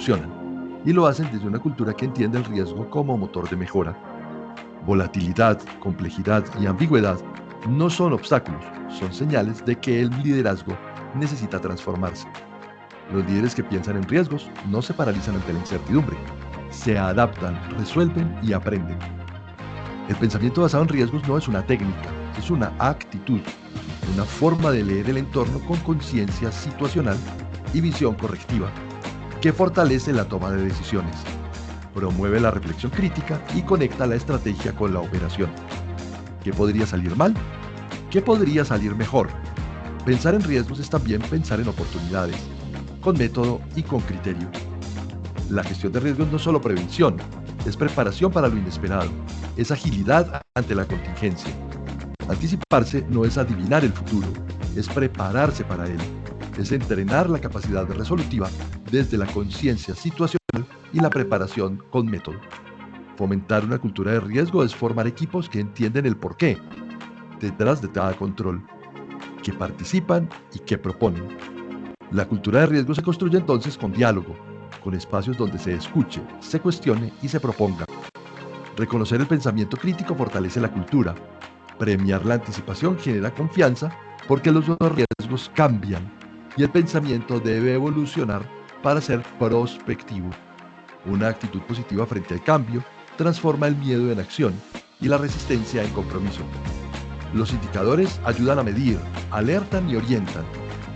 evolucionan, y lo hacen desde una cultura que entiende el riesgo como motor de mejora. Volatilidad, complejidad y ambigüedad no son obstáculos, son señales de que el liderazgo necesita transformarse. Los líderes que piensan en riesgos no se paralizan ante la incertidumbre, se adaptan, resuelven y aprenden. El pensamiento basado en riesgos no es una técnica, es una actitud, una forma de leer el entorno con conciencia situacional y visión correctiva, que fortalece la toma de decisiones, promueve la reflexión crítica y conecta la estrategia con la operación. ¿Qué podría salir mal? ¿Qué podría salir mejor? Pensar en riesgos es también pensar en oportunidades, con método y con criterio. La gestión de riesgos no es solo prevención, es preparación para lo inesperado, es agilidad ante la contingencia. Anticiparse no es adivinar el futuro, es prepararse para él, es entrenar la capacidad resolutiva desde la conciencia situacional y la preparación con método. Fomentar una cultura de riesgo es formar equipos que entienden el porqué detrás de cada control, que participan y que proponen. La cultura de riesgo se construye entonces con diálogo, con espacios donde se escuche, se cuestione y se proponga. Reconocer el pensamiento crítico fortalece la cultura. Premiar la anticipación genera confianza porque los riesgos cambian y el pensamiento debe evolucionar para ser prospectivo. Una actitud positiva frente al cambio transforma el miedo en acción y la resistencia en compromiso. Los indicadores ayudan a medir, alertan y orientan,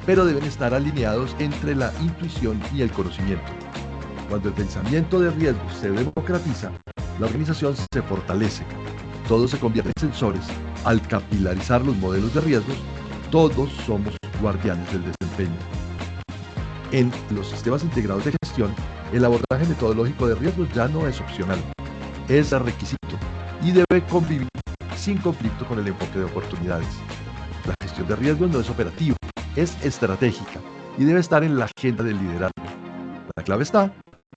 pero deben estar alineados entre la intuición y el conocimiento. Cuando el pensamiento de riesgo se democratiza, la organización se fortalece. Todos se convierten en sensores. Al capilarizar los modelos de riesgos, todos somos guardianes del desempeño. En los sistemas integrados de gestión, el abordaje metodológico de riesgos ya no es opcional, es requisito y debe convivir sin conflicto con el enfoque de oportunidades. La gestión de riesgos no es operativa, es estratégica y debe estar en la agenda del liderazgo. La clave está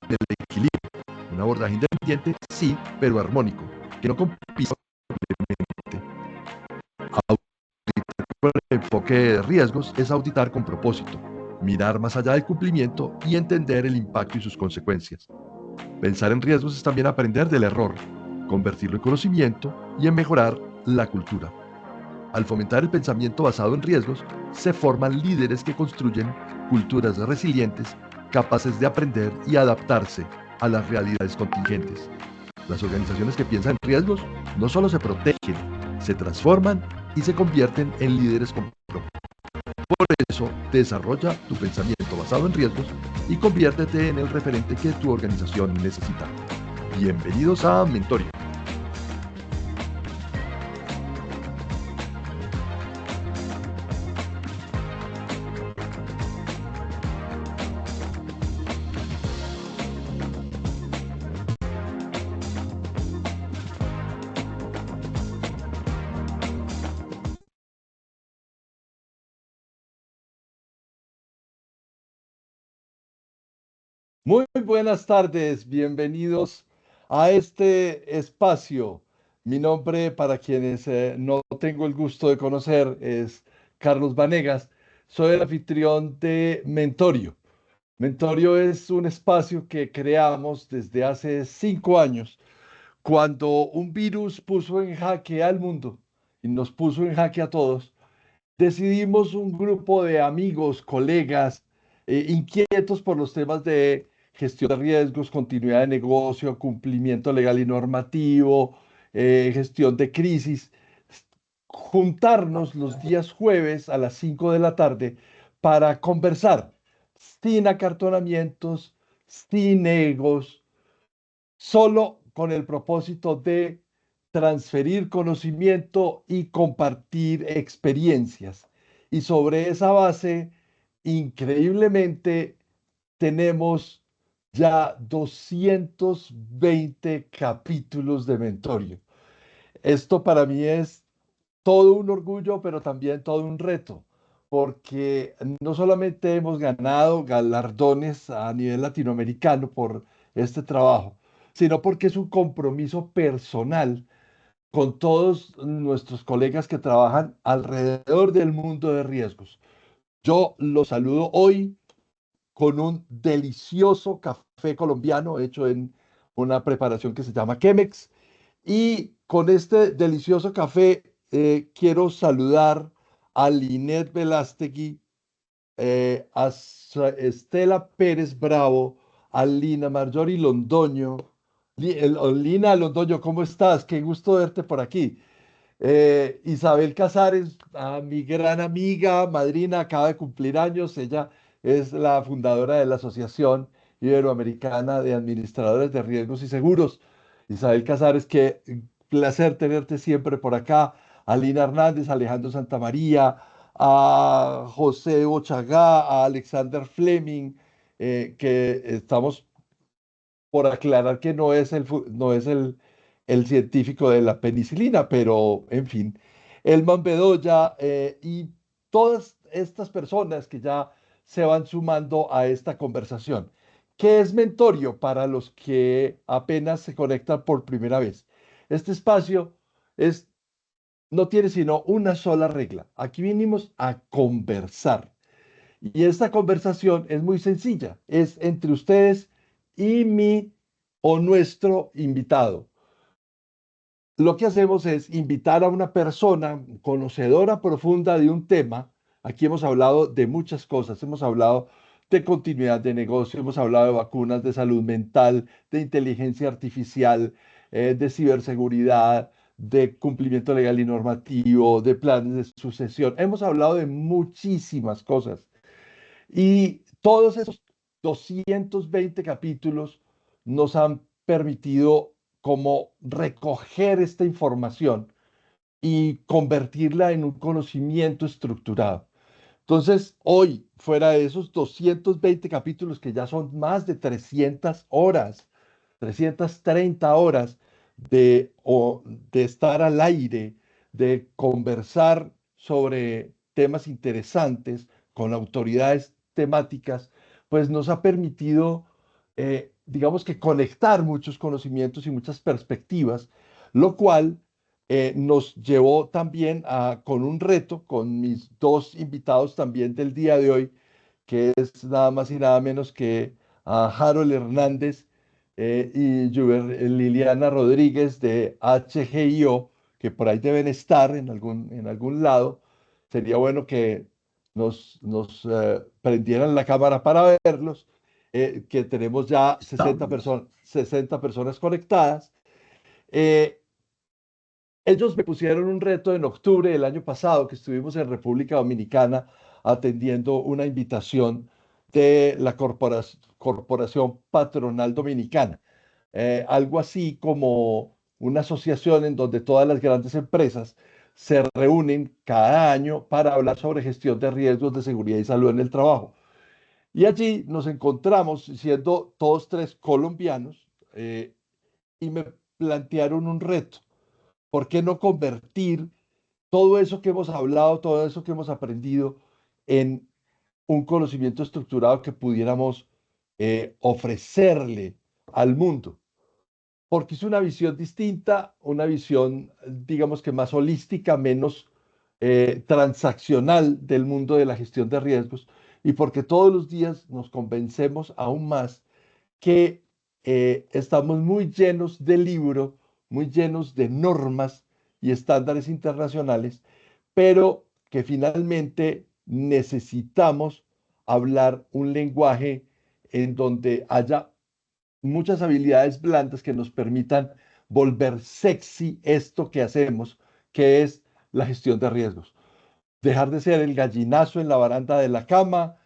en el equilibrio. Un abordaje independiente, sí, pero armónico, que no compita completamente. Auditar con el enfoque de riesgos es auditar con propósito, mirar más allá del cumplimiento y entender el impacto y sus consecuencias. Pensar en riesgos es también aprender del error, convertirlo en conocimiento y en mejorar la cultura. Al fomentar el pensamiento basado en riesgos, se forman líderes que construyen culturas resilientes, capaces de aprender y adaptarse a las realidades contingentes. Las organizaciones que piensan en riesgos no solo se protegen, se transforman y se convierten en líderes con propósito. Por eso, desarrolla tu pensamiento basado en riesgos y conviértete en el referente que tu organización necesita. Bienvenidos a Mentorio. Muy buenas tardes, bienvenidos a este espacio. Mi nombre, para quienes no tengo el gusto de conocer, es Carlos Vanegas. Soy el anfitrión de Mentorio. Mentorio es un espacio que creamos desde hace 5 años, cuando un virus puso en jaque al mundo y nos puso en jaque a todos. Decidimos un grupo de amigos, colegas, inquietos por los temas de gestión de riesgos, continuidad de negocio, cumplimiento legal y normativo, gestión de crisis, juntarnos los días jueves a las 5 de la tarde para conversar sin acartonamientos, sin egos, solo con el propósito de transferir conocimiento y compartir experiencias. Y sobre esa base, increíblemente, tenemos ya 220 capítulos de Mentorio. Esto para mí es todo un orgullo, pero también todo un reto, porque no solamente hemos ganado galardones a nivel latinoamericano por este trabajo, sino porque es un compromiso personal con todos nuestros colegas que trabajan alrededor del mundo de riesgos. Yo los saludo hoy con un delicioso café colombiano hecho en una preparación que se llama Chemex. Y con este delicioso café quiero saludar a Linet Velástegui, a Estela Pérez Bravo, a Lina Marjorie Londoño. Lina Londoño, ¿cómo estás? Qué gusto verte por aquí. Isabel Casares, a mi gran amiga, madrina, acaba de cumplir años. Ella es la fundadora de la Asociación Iberoamericana de Administradores de Riesgos y Seguros. Isabel Casares, qué placer tenerte siempre por acá. A Lina Hernández, a Alejandro Santamaría, a José Ochagá, a Alexander Fleming, que estamos por aclarar que no es el científico de la penicilina, pero en fin, Elman Bedoya y todas estas personas que ya se van sumando a esta conversación. ¿Qué es Mentorio para los que apenas se conectan por primera vez? Este espacio es, no tiene sino una sola regla. Aquí vinimos a conversar. Y esta conversación es muy sencilla, es entre ustedes y mi o nuestro invitado. Lo que hacemos es invitar a una persona conocedora profunda de un tema. Aquí hemos hablado de muchas cosas, hemos hablado de continuidad de negocio, hemos hablado de vacunas, de salud mental, de inteligencia artificial, de ciberseguridad, de cumplimiento legal y normativo, de planes de sucesión. Hemos hablado de muchísimas cosas. Y todos esos 220 capítulos nos han permitido como recoger esta información y convertirla en un conocimiento estructurado. Entonces, hoy, fuera de esos 220 capítulos, que ya son más de 300 horas, 330 horas de estar al aire, de conversar sobre temas interesantes con autoridades temáticas, pues nos ha permitido, digamos que conectar muchos conocimientos y muchas perspectivas, lo cual nos llevó también con un reto, con mis dos invitados también del día de hoy, que es nada más y nada menos que a Harold Hernández y Liliana Rodríguez de HGIO, que por ahí deben estar en algún lado. Sería bueno que nos prendieran la cámara para verlos, que tenemos ya 60 personas conectadas. Eh, Ellos me pusieron un reto en octubre del año pasado, que estuvimos en República Dominicana atendiendo una invitación de la Corporación Patronal Dominicana. Algo así como una asociación en donde todas las grandes empresas se reúnen cada año para hablar sobre gestión de riesgos de seguridad y salud en el trabajo. Y allí nos encontramos siendo todos tres colombianos, y me plantearon un reto. ¿Por qué no convertir todo eso que hemos hablado, todo eso que hemos aprendido en un conocimiento estructurado que pudiéramos ofrecerle al mundo? Porque es una visión distinta, una visión, digamos que más holística, menos transaccional del mundo de la gestión de riesgos, y porque todos los días nos convencemos aún más que estamos muy llenos de libro, muy llenos de normas y estándares internacionales, pero que finalmente necesitamos hablar un lenguaje en donde haya muchas habilidades blandas que nos permitan volver sexy esto que hacemos, que es la gestión de riesgos. Dejar de ser el gallinazo en la baranda de la cama,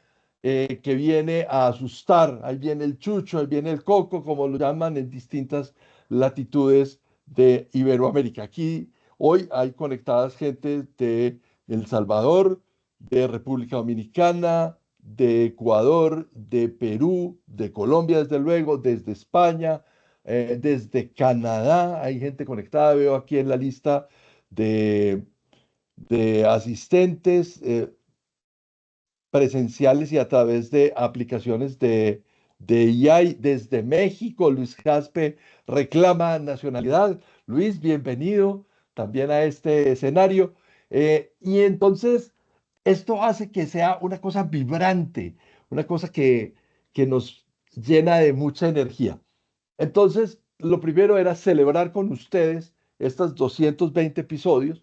que viene a asustar. Ahí viene el chucho, ahí viene el coco, como lo llaman en distintas latitudes de Iberoamérica. Aquí hoy hay conectadas gente de El Salvador, de República Dominicana, de Ecuador, de Perú, de Colombia, desde luego, desde España, desde Canadá. Hay gente conectada, veo aquí en la lista de asistentes presenciales y a través de aplicaciones de AI desde México. Luis Jaspe reclama nacionalidad. Luis, bienvenido también a este escenario. Y entonces esto hace que sea una cosa vibrante, una cosa que nos llena de mucha energía. Entonces, lo primero era celebrar con ustedes estos 220 episodios.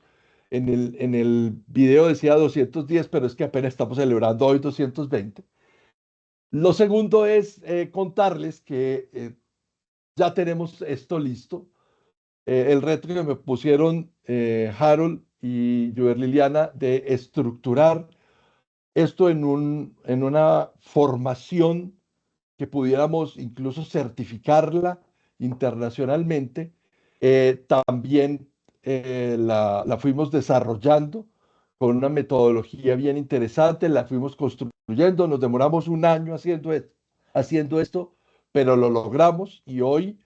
En el video decía 210, pero es que apenas estamos celebrando hoy 220. Lo segundo es contarles que ya tenemos esto listo. El reto que me pusieron Harold y Jover Liliana de estructurar esto en una formación que pudiéramos incluso certificarla internacionalmente, también la fuimos desarrollando con una metodología bien interesante, la fuimos construyendo, nos demoramos un año haciendo esto, pero lo logramos y hoy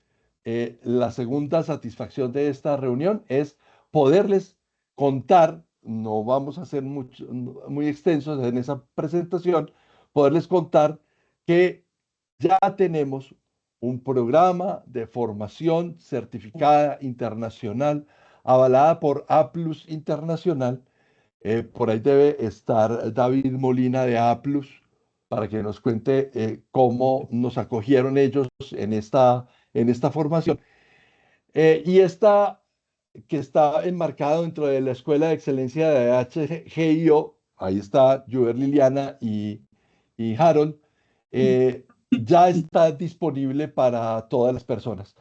la segunda satisfacción de esta reunión es poderles contar, no vamos a ser muy extensos en esa presentación, poderles contar que ya tenemos un programa de formación certificada internacional, avalada por A Plus Internacional. Por ahí debe estar David Molina de A Plus para que nos cuente cómo nos acogieron ellos en esta formación. Y esta que está enmarcado dentro de la Escuela de Excelencia de HGIO, ahí está Juber Liliana y Harold, ya está disponible para todas las personas.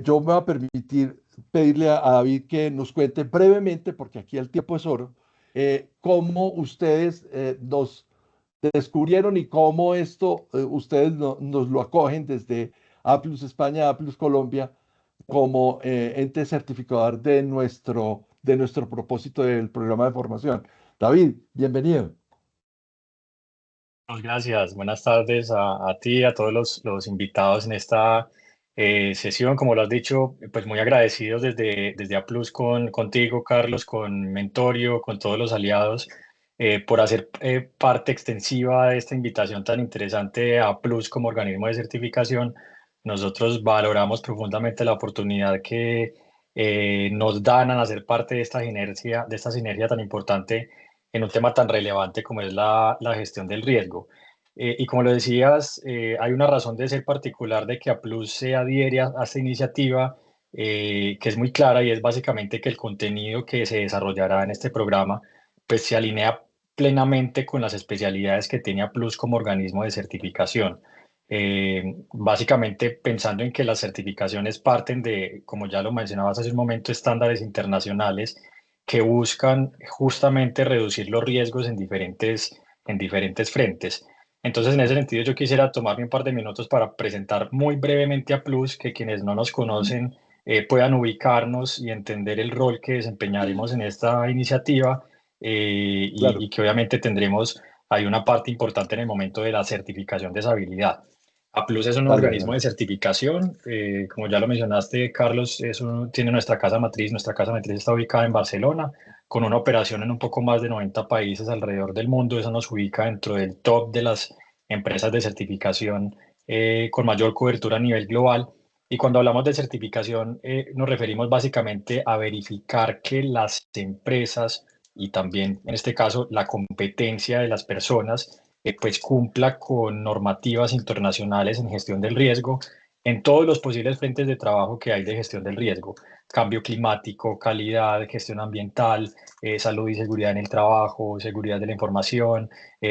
Yo me voy a permitir pedirle a David que nos cuente brevemente, porque aquí el tiempo es oro, cómo ustedes nos descubrieron y cómo esto ustedes nos lo acogen desde A Plus España, A Plus Colombia, como ente certificador de nuestro propósito del programa de formación. David, bienvenido. Gracias, buenas tardes a ti y a todos los invitados en esta sesión. Como lo has dicho, pues muy agradecidos desde A Plus contigo, Carlos, con Mentorio, con todos los aliados, por hacer parte extensiva de esta invitación tan interesante a Plus como organismo de certificación. Nosotros valoramos profundamente la oportunidad que nos dan a hacer parte de esta sinergia tan importante en un tema tan relevante como es la gestión del riesgo. Y como lo decías, hay una razón de ser particular de que A Plus se adhiere a esta iniciativa, que es muy clara y es básicamente que el contenido que se desarrollará en este programa pues se alinea plenamente con las especialidades que tiene A Plus como organismo de certificación. Básicamente pensando en que las certificaciones parten de, como ya lo mencionabas hace un momento, estándares internacionales que buscan justamente reducir los riesgos en diferentes frentes. Entonces, en ese sentido, yo quisiera tomarme un par de minutos para presentar muy brevemente a Plus, que quienes no nos conocen puedan ubicarnos y entender el rol que desempeñaremos en esta iniciativa, y Claro, que obviamente tendremos ahí una parte importante en el momento de la certificación de esa habilidad. A Plus es un dale, organismo de adelante. certificación, como ya lo mencionaste, Carlos, tiene nuestra casa matriz. Nuestra casa matriz está ubicada en Barcelona, con una operación en un poco más de 90 países alrededor del mundo. Eso nos ubica dentro del top de las empresas de certificación con mayor cobertura a nivel global. Y cuando hablamos de certificación, nos referimos básicamente a verificar que las empresas y también, en este caso, la competencia de las personas pues cumpla con normativas internacionales en gestión del riesgo en todos los posibles frentes de trabajo que hay de gestión del riesgo: cambio climático, calidad, gestión ambiental, salud y seguridad en el trabajo, seguridad de la información,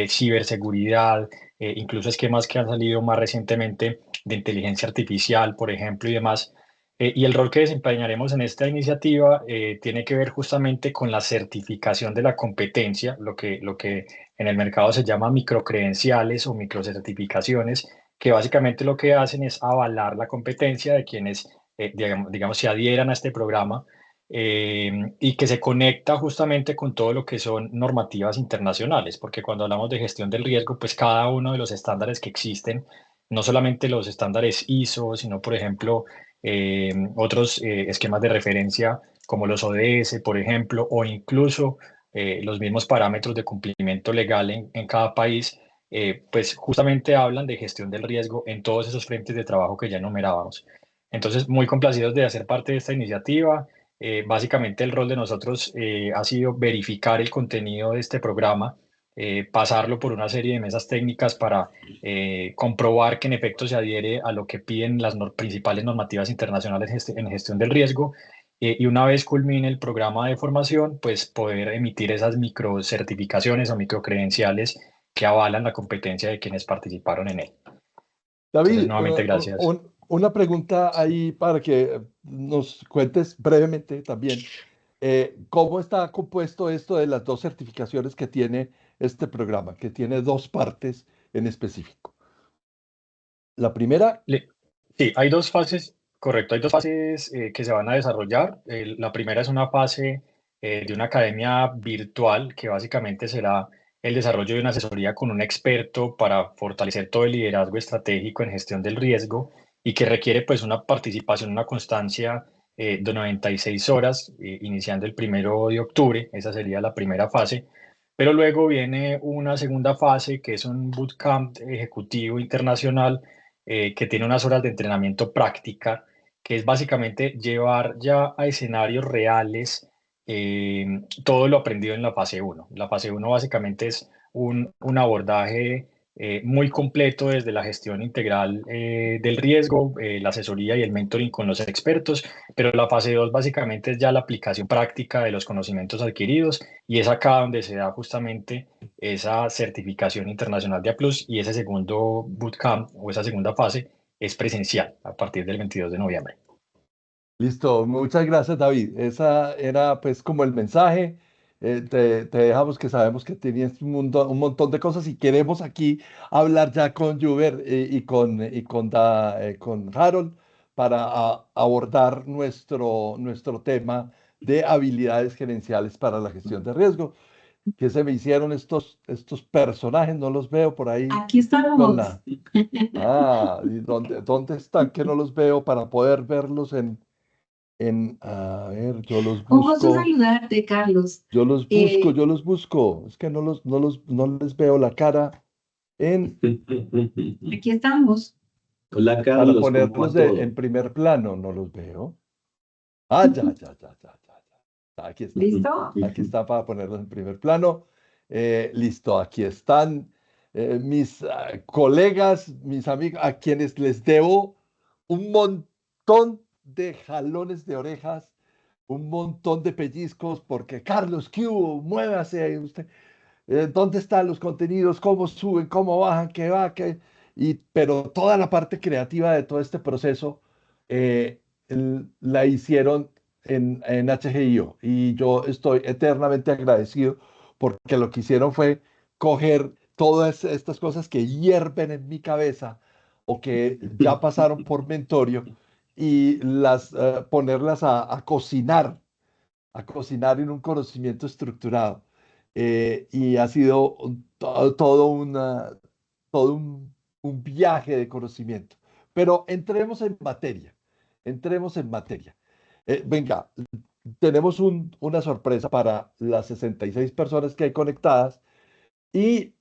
ciberseguridad, incluso esquemas que han salido más recientemente de inteligencia artificial, por ejemplo, y demás. Y el rol que desempeñaremos en esta iniciativa tiene que ver justamente con la certificación de la competencia, lo que en el mercado se llama microcredenciales o microcertificaciones, que básicamente lo que hacen es avalar la competencia de quienes, digamos, se adhieran a este programa, y que se conecta justamente con todo lo que son normativas internacionales, porque cuando hablamos de gestión del riesgo, pues cada uno de los estándares que existen, no solamente los estándares ISO, sino, por ejemplo, otros esquemas de referencia como los ODS, por ejemplo, o incluso los mismos parámetros de cumplimiento legal en cada país, pues justamente hablan de gestión del riesgo en todos esos frentes de trabajo que ya enumerábamos. Entonces, muy complacidos de hacer parte de esta iniciativa. Básicamente el rol de nosotros ha sido verificar el contenido de este programa, pasarlo por una serie de mesas técnicas para comprobar que en efecto se adhiere a lo que piden las principales normativas internacionales en gestión del riesgo. Y una vez culmine el programa de formación, pues poder emitir esas microcertificaciones o microcredenciales que avalan la competencia de quienes participaron en él. Entonces, David, nuevamente, gracias. una pregunta ahí para que nos cuentes brevemente también. ¿Cómo está compuesto esto de las dos certificaciones que tiene este programa, que tiene dos partes en específico? La primera, Sí, hay dos fases, correcto, hay dos fases que se van a desarrollar. La primera es una fase de una academia virtual que básicamente será el desarrollo de una asesoría con un experto para fortalecer todo el liderazgo estratégico en gestión del riesgo y que requiere pues una participación, una constancia de 96 horas, iniciando el 1 de octubre. Esa sería la primera fase. Pero luego viene una segunda fase que es un bootcamp ejecutivo internacional que tiene unas horas de entrenamiento práctica, que es básicamente llevar ya a escenarios reales eh, todo lo aprendido en la fase uno. La fase uno básicamente es un abordaje muy completo desde la gestión integral del riesgo, la asesoría y el mentoring con los expertos, pero la fase 2 básicamente es ya la aplicación práctica de los conocimientos adquiridos y es acá donde se da justamente esa certificación internacional de A+, y ese segundo bootcamp o esa segunda fase es presencial a partir del 22 de noviembre. listo. Muchas gracias, David. Esa era pues como el mensaje. Te dejamos que sabemos que tenías un montón de cosas y queremos aquí hablar ya con Juber con Harold para abordar nuestro tema de habilidades gerenciales para la gestión de riesgo. ¿Qué se me hicieron estos personajes? No los veo por ahí. Aquí estamos. ¿Y dónde están? Que no los veo para poder verlos a ver, yo los Un gusto busco, saludarte, Carlos. yo los busco. Es que no les veo la cara Aquí estamos. Hola para Carlos, ¿cómo ponerlos va todo? en primer plano, no los veo. Ah, ya. Aquí están. ¿Listo? Aquí está para ponerlos en primer plano. Listo, aquí están mis colegas, mis amigos, a quienes les debo un montón de jalones de orejas, un montón de pellizcos, porque Carlos, ¿qué hubo? Muévase usted. ¿Dónde están los contenidos? ¿Cómo suben? ¿Cómo bajan? ¿Qué va? Pero toda la parte creativa de todo este proceso eh, la hicieron en HGIO y yo estoy eternamente agradecido porque lo que hicieron fue coger todas estas cosas que hierven en mi cabeza o que ya pasaron por Mentorio y ponerlas a cocinar en un conocimiento estructurado. Y ha sido todo un viaje de conocimiento. Pero entremos en materia. Venga, tenemos una sorpresa para las 66 personas que hay conectadas y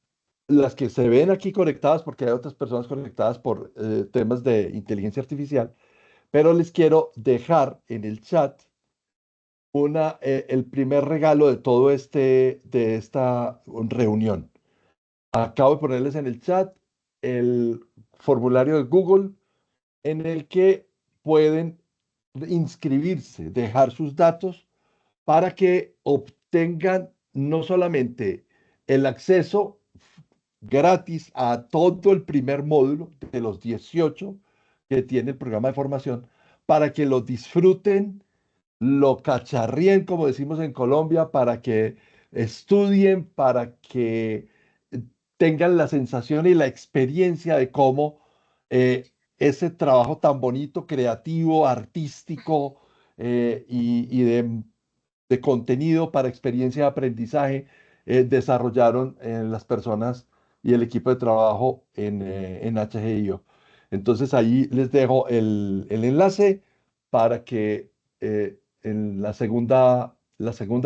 las que se ven aquí conectadas, porque hay otras personas conectadas por temas de inteligencia artificial, pero les quiero dejar en el chat el primer regalo de de esta reunión. Acabo de ponerles en el chat el formulario de Google en el que pueden inscribirse, dejar sus datos para que obtengan no solamente el acceso gratis a todo el primer módulo de los 18 que tiene el programa de formación, para que lo disfruten, lo cacharríen, como decimos en Colombia, para que estudien, para que tengan la sensación y la experiencia de cómo ese trabajo tan bonito, creativo, artístico y de contenido para experiencia de aprendizaje desarrollaron las personas y el equipo de trabajo en HGIO. Entonces ahí les dejo el enlace para que en la segunda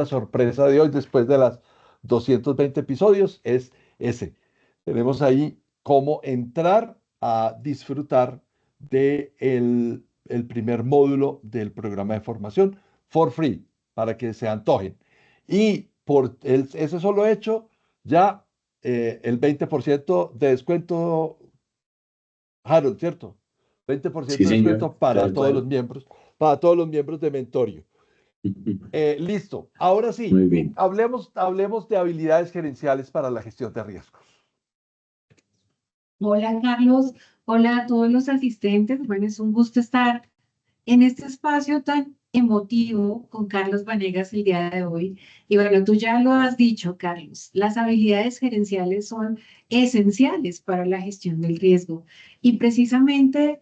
sorpresa de hoy, después de las 220 episodios, es ese. Tenemos ahí cómo entrar a disfrutar de el primer módulo del programa de formación for free, para que se antojen. Y por ese solo hecho, ya el 20% de descuento, Harold, ¿cierto? Sí, 20% de señor, descuento tal para todos los miembros de Mentorio. cual. Listo. Ahora sí, Muy bien. hablemos de habilidades gerenciales para la gestión de riesgos. Hola, Carlos. Hola a todos los asistentes. Bueno, es un gusto estar en este espacio tan emotivo con Carlos Vanegas el día de hoy. Y bueno, tú ya lo has dicho, Carlos, las habilidades gerenciales son esenciales para la gestión del riesgo. Y precisamente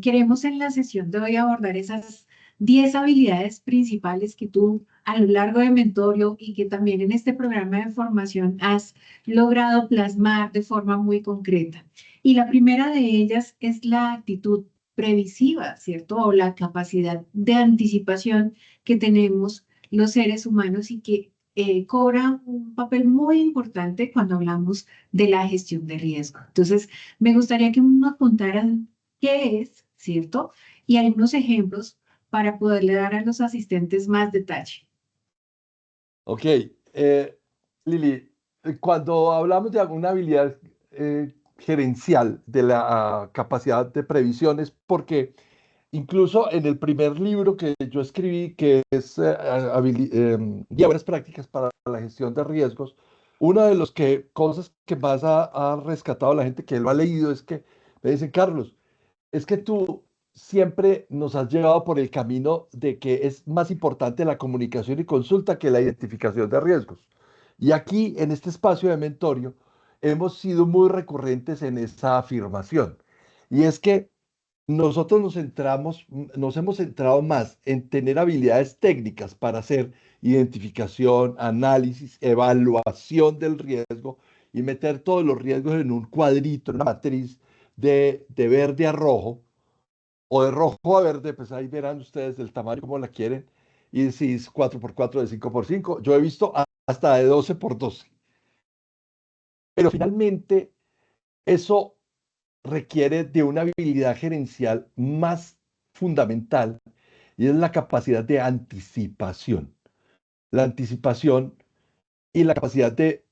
queremos en la sesión de hoy abordar esas 10 habilidades principales que tú a lo largo de Mentorio y que también en este programa de formación has logrado plasmar de forma muy concreta. Y la primera de ellas es la actitud previsiva, ¿cierto? O la capacidad de anticipación que tenemos los seres humanos y que cobra un papel muy importante cuando hablamos de la gestión de riesgo. Entonces, me gustaría que nos contaran qué es, ¿cierto? Y algunos ejemplos para poderle dar a los asistentes más detalle. Ok, Lili, cuando hablamos de alguna habilidad gerencial de la capacidad de previsión es porque incluso en el primer libro que yo escribí, que es Guía a Buenas Prácticas para la Gestión de Riesgos, una de las cosas que más ha rescatado la gente que lo ha leído es que me dicen, Carlos, es que tú siempre nos has llevado por el camino de que es más importante la comunicación y consulta que la identificación de riesgos. Y aquí, en este espacio de mentorio, hemos sido muy recurrentes en esa afirmación. Y es que nosotros nos hemos centrado más en tener habilidades técnicas para hacer identificación, análisis, evaluación del riesgo y meter todos los riesgos en un cuadrito, en una matriz de verde a rojo o de rojo a verde, pues ahí verán ustedes del tamaño como la quieren. Y si es 4x4 de 5x5, yo he visto hasta de 12x12. Pero finalmente eso requiere de una habilidad gerencial más fundamental y es la capacidad de anticipación. La anticipación y la capacidad de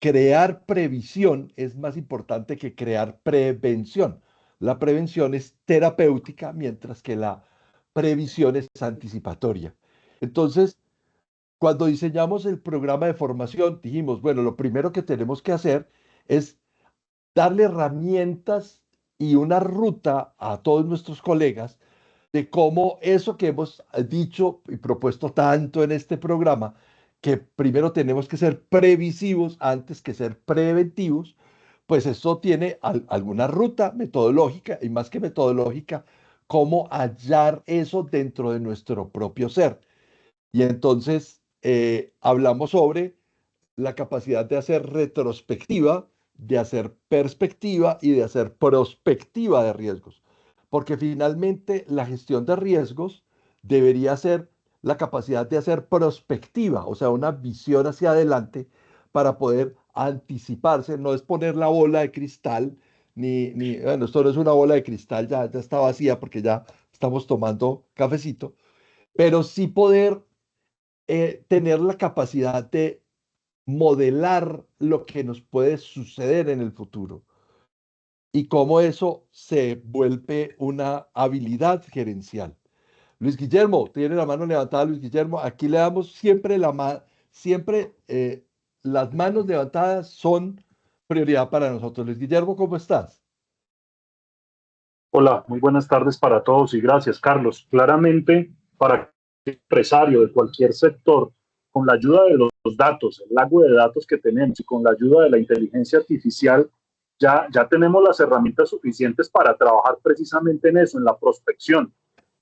crear previsión es más importante que crear prevención. La prevención es terapéutica, mientras que la previsión es anticipatoria. Entonces, cuando diseñamos el programa de formación, dijimos, bueno, lo primero que tenemos que hacer es darle herramientas y una ruta a todos nuestros colegas de cómo eso que hemos dicho y propuesto tanto en este programa, que primero tenemos que ser previsivos antes que ser preventivos, pues eso tiene alguna ruta metodológica y más que metodológica, cómo hallar eso dentro de nuestro propio ser. Y entonces hablamos sobre la capacidad de hacer retrospectiva, de hacer perspectiva y de hacer prospectiva de riesgos. Porque finalmente la gestión de riesgos debería ser la capacidad de hacer prospectiva, o sea, una visión hacia adelante para poder anticiparse. No es poner la bola de cristal, bueno, esto no es una bola de cristal, ya está vacía porque ya estamos tomando cafecito, pero sí poder tener la capacidad de modelar lo que nos puede suceder en el futuro y cómo eso se vuelve una habilidad gerencial. Luis Guillermo, tiene la mano levantada Luis Guillermo. Aquí le damos siempre siempre las manos levantadas son prioridad para nosotros. Luis Guillermo, ¿cómo estás? Hola, muy buenas tardes para todos y gracias, Carlos. Claramente, para el empresario de cualquier sector, con la ayuda de los datos, el lago de datos que tenemos y con la ayuda de la inteligencia artificial, ya tenemos las herramientas suficientes para trabajar precisamente en eso, en la prospección.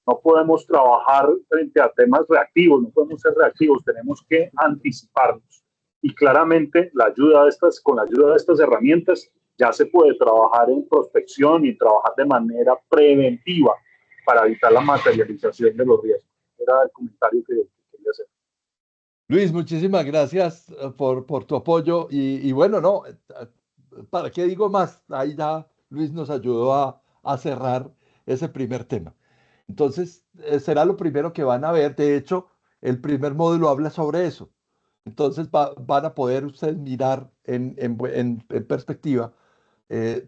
No podemos trabajar frente a temas reactivos, no podemos ser reactivos, tenemos que anticiparnos. Y claramente con la ayuda de estas herramientas ya se puede trabajar en prospección y trabajar de manera preventiva para evitar la materialización de los riesgos. Era el comentario que quería hacer. Luis, muchísimas gracias por tu apoyo y bueno, no, ¿para qué digo más? Ahí ya Luis nos ayudó a cerrar ese primer tema. Entonces, será lo primero que van a ver. De hecho, el primer módulo habla sobre eso. Entonces van a poder ustedes mirar en perspectiva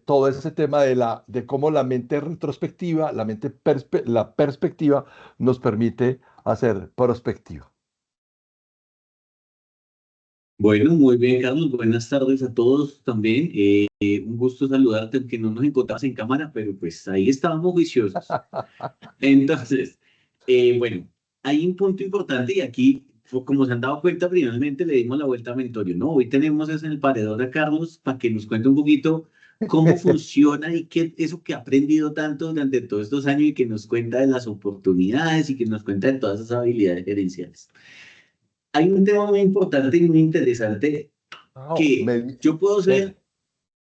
todo ese tema de cómo la mente retrospectiva, la perspectiva nos permite hacer prospectiva. Bueno, muy bien, Carlos. Buenas tardes a todos también. Un gusto saludarte, aunque no nos encontramos en cámara, pero pues ahí estábamos juiciosos. Entonces, bueno, hay un punto importante y aquí, como se han dado cuenta, finalmente le dimos la vuelta a Mentorio, ¿no? Hoy tenemos es en el paredón a Carlos para que nos cuente un poquito cómo funciona y qué eso que ha aprendido tanto durante todos estos años y que nos cuenta de las oportunidades y que nos cuenta de todas esas habilidades gerenciales. Hay un tema muy importante y muy interesante No, que yo puedo eh, ser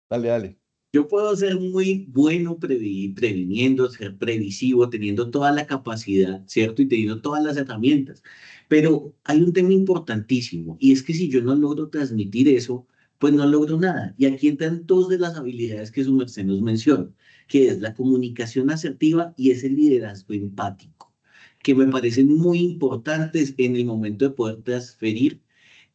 dale, dale. yo puedo ser muy bueno previniendo, ser previsivo, teniendo toda la capacidad, ¿cierto? Y teniendo todas las herramientas. Pero hay un tema importantísimo y es que si yo no logro transmitir eso, pues no logro nada. Y aquí entran dos de las habilidades que su merced nos menciona, que es la comunicación asertiva y es el liderazgo empático, que me parecen muy importantes en el momento de poder transferir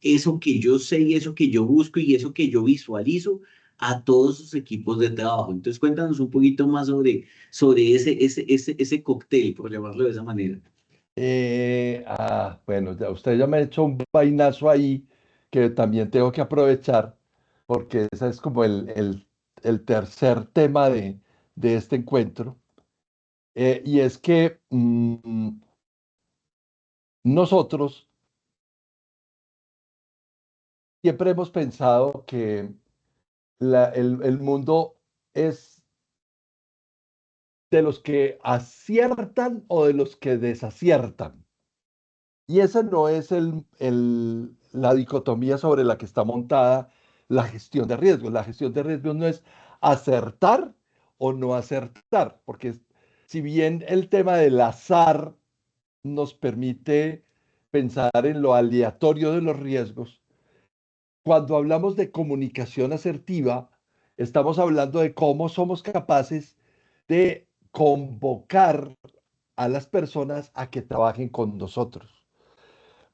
eso que yo sé y eso que yo busco y eso que yo visualizo a todos sus equipos de trabajo. Entonces, cuéntanos un poquito más sobre ese cóctel, por llamarlo de esa manera. Bueno, usted ya me ha hecho un vainazo ahí que también tengo que aprovechar porque ese es como el tercer tema de este encuentro. Y es que nosotros siempre hemos pensado que el mundo es de los que aciertan o de los que desaciertan. Y esa no es la dicotomía sobre la que está montada la gestión de riesgos. La gestión de riesgos no es acertar o no acertar, porque si bien el tema del azar nos permite pensar en lo aleatorio de los riesgos, cuando hablamos de comunicación asertiva, estamos hablando de cómo somos capaces de convocar a las personas a que trabajen con nosotros.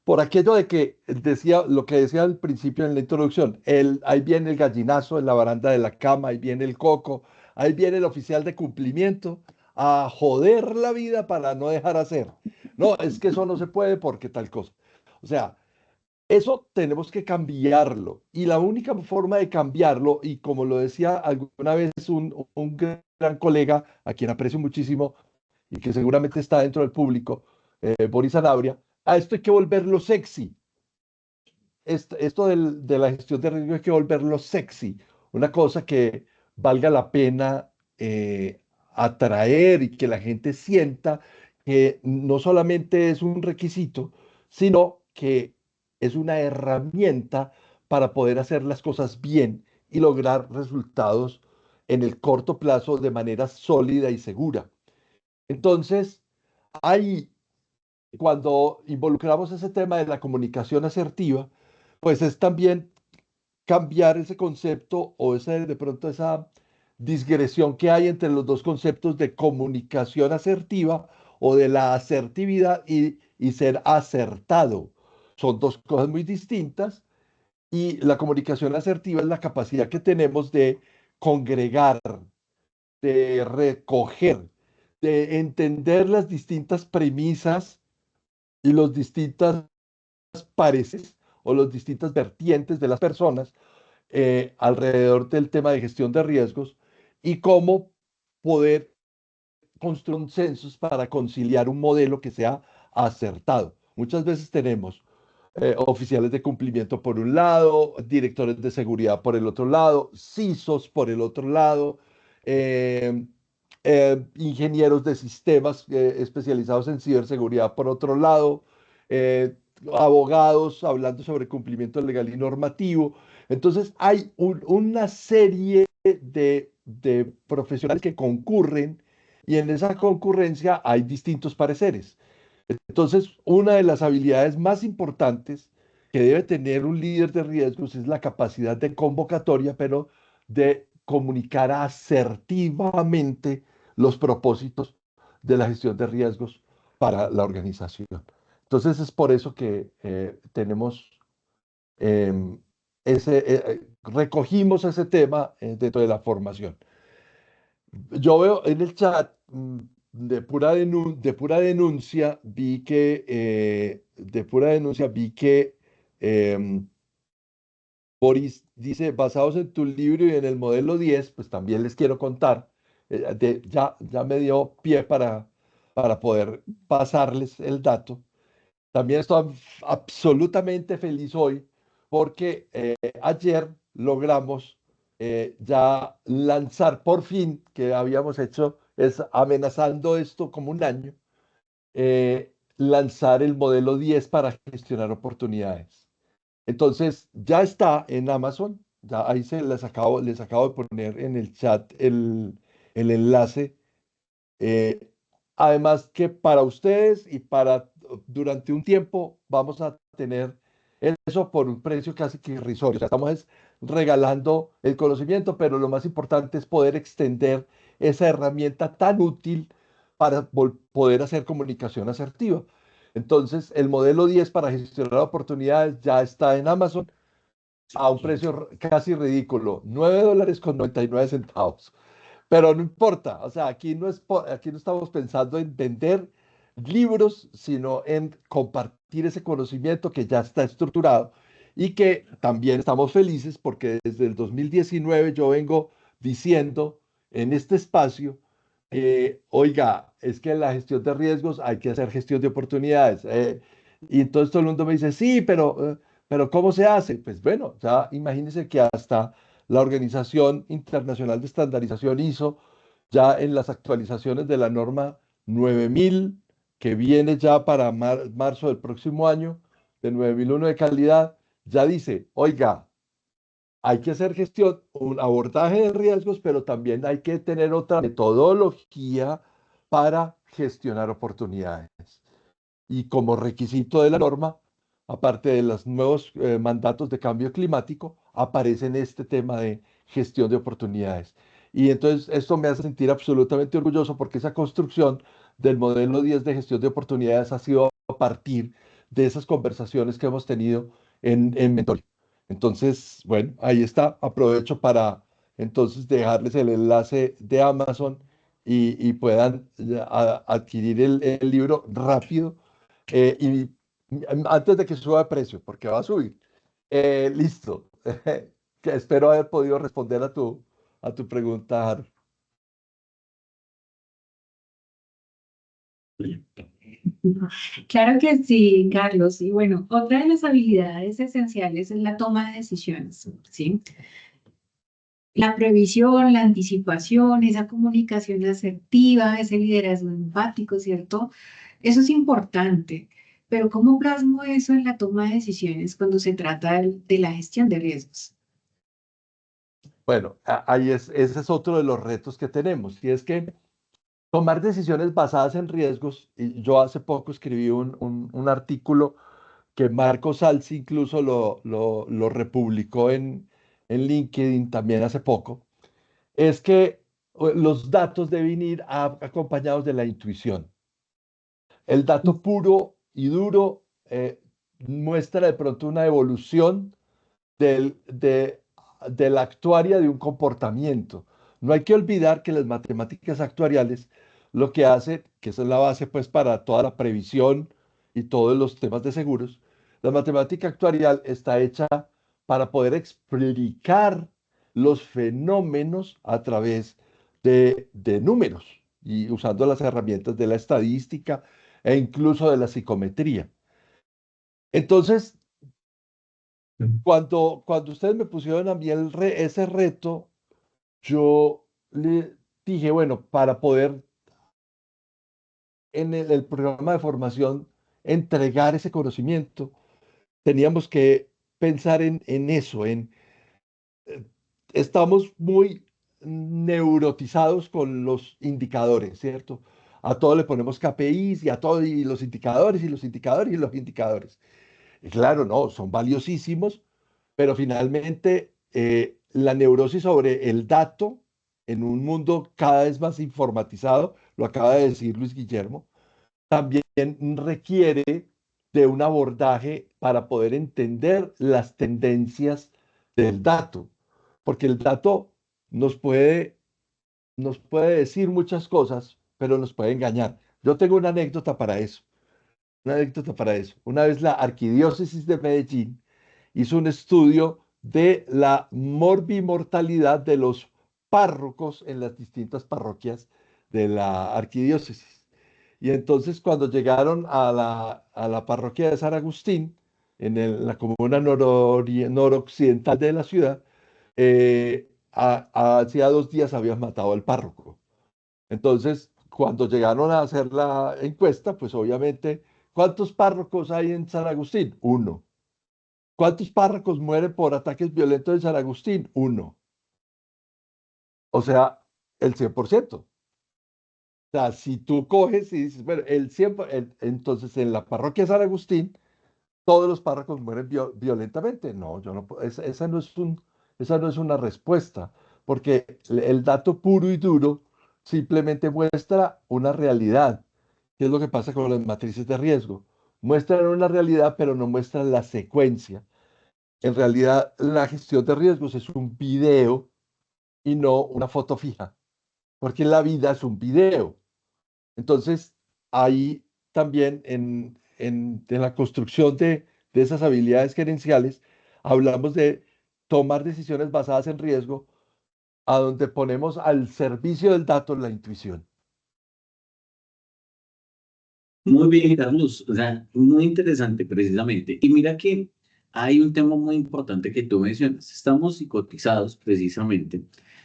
Por aquello de que decía lo que decía al principio en la introducción, ahí viene el gallinazo en la baranda de la cama, ahí viene el coco, ahí viene el oficial de cumplimiento a joder la vida para no dejar hacer. No, es que eso no se puede porque tal cosa. O sea, eso tenemos que cambiarlo. Y la única forma de cambiarlo, y como lo decía alguna vez un gran colega, a quien aprecio muchísimo y que seguramente está dentro del público, Boris Sanabria, a esto hay que volverlo sexy. Esto de la gestión de riesgo hay que volverlo sexy. Una cosa que valga la pena atraer y que la gente sienta que no solamente es un requisito, sino que es una herramienta para poder hacer las cosas bien y lograr resultados en el corto plazo de manera sólida y segura. Entonces, hay cuando involucramos ese tema de la comunicación asertiva, pues es también cambiar ese concepto o de pronto esa digresión que hay entre los dos conceptos de comunicación asertiva o de la asertividad y ser acertado. Son dos cosas muy distintas y la comunicación asertiva es la capacidad que tenemos de congregar, de recoger, de entender las distintas premisas y los distintas pareces o las distintas vertientes de las personas alrededor del tema de gestión de riesgos y cómo poder construir consensos para conciliar un modelo que sea acertado. Muchas veces tenemos oficiales de cumplimiento por un lado, directores de seguridad por el otro lado, CISOs por el otro lado, eh, ingenieros de sistemas especializados en ciberseguridad por otro lado, eh, abogados hablando sobre cumplimiento legal y normativo. Entonces hay una serie de profesionales que concurren y en esa concurrencia hay distintos pareceres. Entonces, una de las habilidades más importantes que debe tener un líder de riesgos es la capacidad de convocatoria, pero de comunicar asertivamente los propósitos de la gestión de riesgos para la organización. Entonces, es por eso que tenemos em, recogimos ese tema dentro de la formación. Yo veo en el chat de pura denuncia, vi que em, Boris dice, basados en tu libro y en el modelo 10, pues también les quiero contar, ya me dio pie para poder pasarles el dato. También estoy absolutamente feliz hoy porque ayer logramos ya lanzar por fin, que habíamos hecho, es amenazando esto como un año, lanzar el modelo 10 para gestionar oportunidades. Entonces, ya está en Amazon, ya ahí les acabo de poner en el chat el enlace. Eh, Además que para ustedes y para durante un tiempo vamos a tener eso por un precio casi que irrisorio. O sea, estamos regalando el conocimiento, pero lo más importante es poder extender esa herramienta tan útil para poder hacer comunicación asertiva. Entonces, el modelo 10 para gestionar oportunidades ya está en Amazon a un precio casi ridículo, $9.99. Pero no importa, o sea, aquí no estamos pensando en vender libros, sino en compartir ese conocimiento que ya está estructurado y que también estamos felices porque desde el 2019 yo vengo diciendo en este espacio, oiga, es que en la gestión de riesgos hay que hacer gestión de oportunidades. Y entonces todo el mundo me dice, sí, pero ¿cómo se hace? Pues bueno, ya imagínense que hasta la Organización Internacional de Estandarización hizo ya en las actualizaciones de la norma 9000, que viene ya para marzo del próximo año, de 9001 de calidad, ya dice, oiga, hay que hacer gestión, un abordaje de riesgos, pero también hay que tener otra metodología para gestionar oportunidades. Y como requisito de la norma, aparte de los nuevos mandatos de cambio climático, aparece en este tema de gestión de oportunidades. Y entonces esto me hace sentir absolutamente orgulloso porque esa construcción del modelo 10 de gestión de oportunidades ha sido a partir de esas conversaciones que hemos tenido en Mentoring. Entonces, bueno, ahí está. Aprovecho para entonces dejarles el enlace de Amazon y puedan adquirir el libro rápido y antes de que suba de precio, porque va a subir. Listo. Que espero haber podido responder a tu pregunta, Harold. Claro que sí, Carlos. Y bueno, otra de las habilidades esenciales es la toma de decisiones, ¿sí? La previsión, la anticipación, esa comunicación asertiva, ese liderazgo empático, ¿cierto? Eso es importante. Pero ¿cómo plasmo eso en la toma de decisiones cuando se trata de la gestión de riesgos? Bueno, ese es otro de los retos que tenemos, y es que tomar decisiones basadas en riesgos, y yo hace poco escribí un artículo que Marco Salsi incluso lo republicó en LinkedIn también hace poco, es que los datos deben ir acompañados de la intuición. El dato puro y duro muestra de pronto una evolución del, de la actuaria de un comportamiento. No hay que olvidar que las matemáticas actuariales lo que hace, que esa es la base pues para toda la previsión y todos los temas de seguros, la matemática actuarial está hecha para poder explicar los fenómenos a través de números y usando las herramientas de la estadística e incluso de la psicometría. Entonces, cuando ustedes me pusieron a mí ese reto, yo le dije, bueno, para poder en el programa de formación entregar ese conocimiento, teníamos que pensar en eso, eh, estamos muy neurotizados con los indicadores, ¿cierto? A todo le ponemos KPIs y a todo y los indicadores y los indicadores y los indicadores. Y claro, no, son valiosísimos, pero finalmente la neurosis sobre el dato en un mundo cada vez más informatizado, lo acaba de decir Luis Guillermo, también requiere de un abordaje para poder entender las tendencias del dato, porque el dato nos puede decir muchas cosas, pero nos puede engañar. Yo tengo una anécdota para eso, una anécdota para eso. Una vez la Arquidiócesis de Medellín hizo un estudio de la morbimortalidad de los párrocos en las distintas parroquias de la arquidiócesis. Y entonces cuando llegaron a la parroquia de San Agustín, la comuna noroccidental de la ciudad, hacía 2 días habían matado al párroco. Entonces, cuando llegaron a hacer la encuesta, pues obviamente, ¿cuántos párrocos hay en San Agustín? Uno. ¿Cuántos párrocos mueren por ataques violentos en San Agustín? Uno. O sea, el 100%. O sea, si tú coges y dices, bueno, entonces en la parroquia de San Agustín, todos los párrocos mueren violentamente. No, yo no puedo, esa no es una respuesta, porque el dato puro y duro simplemente muestra una realidad. ¿Qué es lo que pasa con las matrices de riesgo? Muestran una realidad, pero no muestran la secuencia. En realidad, la gestión de riesgos es un video y no una foto fija, porque la vida es un video. Entonces, ahí también en la construcción de esas habilidades gerenciales, hablamos de tomar decisiones basadas en riesgo, a donde ponemos al servicio del dato la intuición. Muy bien, Carlos. O sea, muy interesante precisamente. Y mira que hay un tema muy importante que tú mencionas. Estamos psicotizados precisamente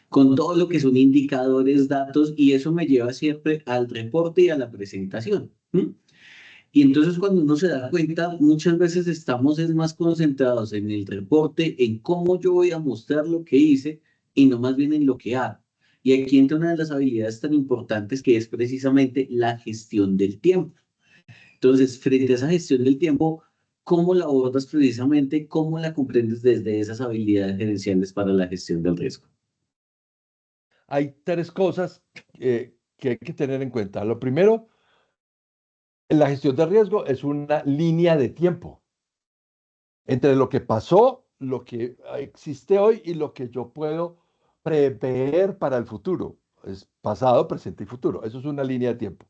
con todo lo que son indicadores, datos, y eso me lleva siempre al reporte y a la presentación. Y entonces cuando uno se da cuenta, muchas veces estamos es más concentrados en el reporte, en cómo yo voy a mostrar lo que hice y no más bien en lo que hago. Y aquí entra una de las habilidades tan importantes que es precisamente la gestión del tiempo. Entonces, frente a esa gestión del tiempo, ¿cómo la abordas precisamente? ¿Cómo la comprendes desde esas habilidades gerenciales para la gestión del riesgo? Hay 3 cosas que hay que tener en cuenta. Lo primero, en la gestión de riesgo es una línea de tiempo entre lo que pasó, lo que existe hoy y lo que yo puedo prever para el futuro. Es pasado, presente y futuro. Eso es una línea de tiempo.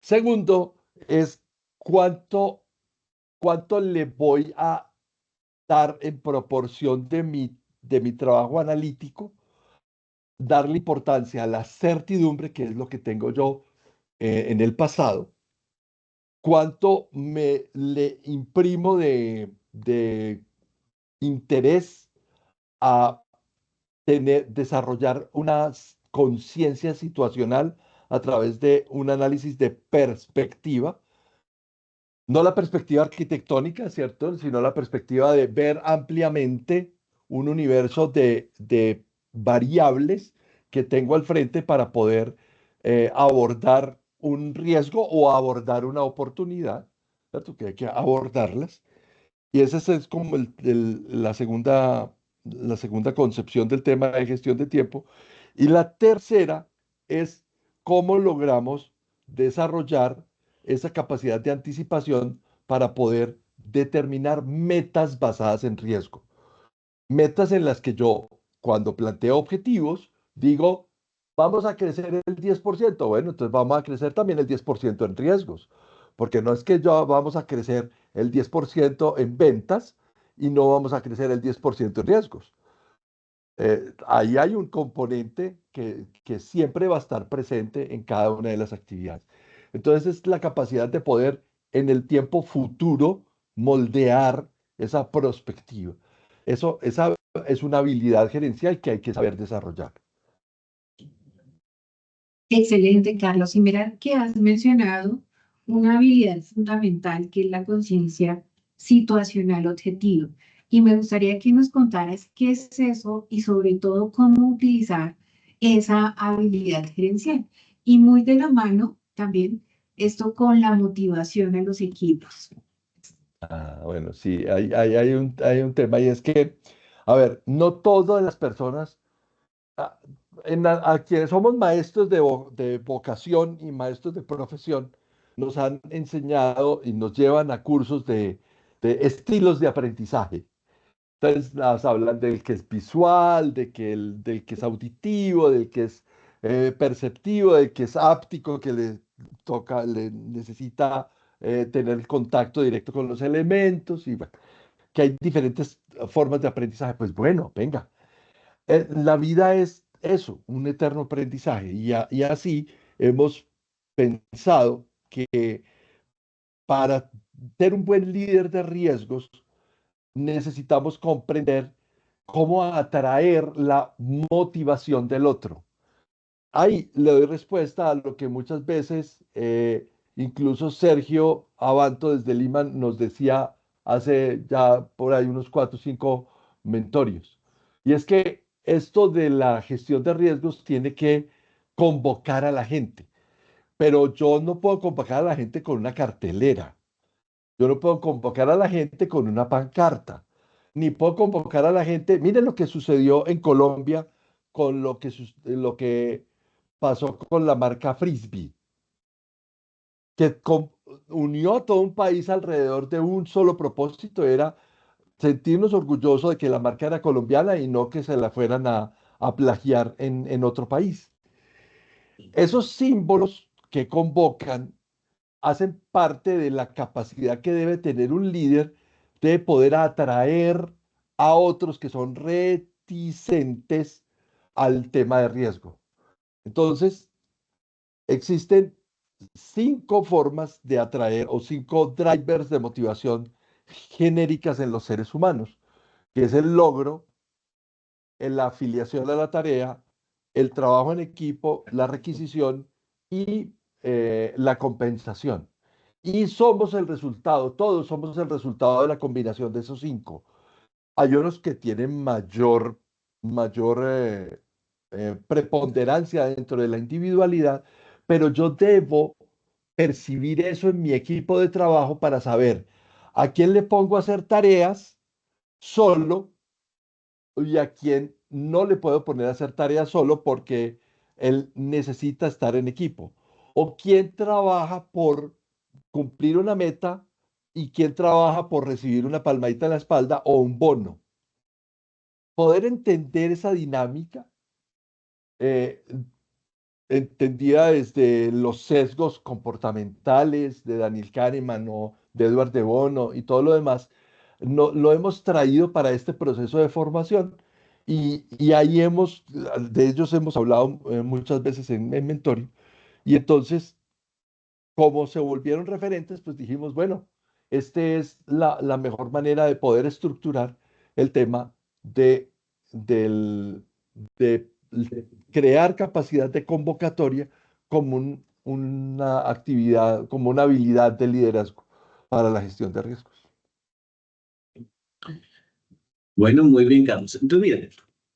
Segundo, es cuánto le voy a dar en proporción de mi trabajo analítico, darle importancia a la certidumbre, que es lo que tengo yo en el pasado, cuánto me le imprimo de interés a desarrollar una conciencia situacional a través de un análisis de perspectiva, no la perspectiva arquitectónica, ¿cierto? Sino la perspectiva de ver ampliamente un universo de variables que tengo al frente para poder abordar un riesgo o abordar una oportunidad, ¿cierto? Que hay que abordarlas. Y esa es como la segunda concepción del tema de gestión de tiempo. Y la tercera es cómo logramos desarrollar esa capacidad de anticipación para poder determinar metas basadas en riesgo. Metas en las que yo, cuando planteo objetivos, digo, vamos a crecer el 10%. Bueno, entonces vamos a crecer también el 10% en riesgos, porque no es que yo vamos a crecer el 10% en ventas y no vamos a crecer el 10% en riesgos. Ahí hay un componente que siempre va a estar presente en cada una de las actividades. Entonces es la capacidad de poder en el tiempo futuro moldear esa perspectiva. Esa es una habilidad gerencial que hay que saber desarrollar. Excelente, Carlos. Y mira que has mencionado una habilidad fundamental que es la conciencia situacional objetiva. Y me gustaría que nos contaras qué es eso y sobre todo cómo utilizar esa habilidad gerencial. Y muy de la mano también esto con la motivación a los equipos. Bueno, sí, hay un tema y es que, a ver, no todas las personas, a, a quienes somos maestros de vocación y maestros de profesión, nos han enseñado y nos llevan a cursos de estilos de aprendizaje. Entonces, nos hablan del que es visual, del que es auditivo, del que es perceptivo, del que es áptico, que le toca, le necesita tener contacto directo con los elementos, y bueno, que hay diferentes formas de aprendizaje. Pues bueno, venga, la vida es eso, un eterno aprendizaje. Y así hemos pensado que para ser un buen líder de riesgos, necesitamos comprender cómo atraer la motivación del otro. Ahí le doy respuesta a lo que muchas veces incluso Sergio Abanto desde Lima nos decía hace ya por ahí unos 4 o 5 mentorios. Y es que esto de la gestión de riesgos tiene que convocar a la gente, pero yo no puedo convocar a la gente con una cartelera. Yo no puedo convocar a la gente con una pancarta, ni puedo convocar a la gente. Miren lo que sucedió en Colombia con lo que pasó con la marca Frisbee, que unió a todo un país alrededor de un solo propósito, era sentirnos orgullosos de que la marca era colombiana y no que se la fueran a plagiar en otro país. Esos símbolos que convocan hacen parte de la capacidad que debe tener un líder de poder atraer a otros que son reticentes al tema de riesgo. Entonces, existen 5 formas de atraer o 5 drivers de motivación genéricas en los seres humanos, que es el logro, la afiliación a la tarea, el trabajo en equipo, la requisición y la compensación. Y somos el resultado, todos somos el resultado de la combinación de esos 5. Hay unos que tienen mayor preponderancia dentro de la individualidad, pero yo debo percibir eso en mi equipo de trabajo para saber a quién le pongo a hacer tareas solo y a quién no le puedo poner a hacer tareas solo porque él necesita estar en equipo. O quién trabaja por cumplir una meta y quién trabaja por recibir una palmadita en la espalda o un bono. Poder entender esa dinámica, eh, entendida desde los sesgos comportamentales de Daniel Kahneman o de Edward de Bono y todo lo demás, no, lo hemos traído para este proceso de formación y ahí de ellos hemos hablado muchas veces en Mentoring. Y entonces, como se volvieron referentes, pues dijimos, bueno, este es la mejor manera de poder estructurar el tema del, de crear capacidad de convocatoria como una actividad, como una habilidad de liderazgo para la gestión de riesgos. Bueno, muy bien, Carlos. Entonces, mira,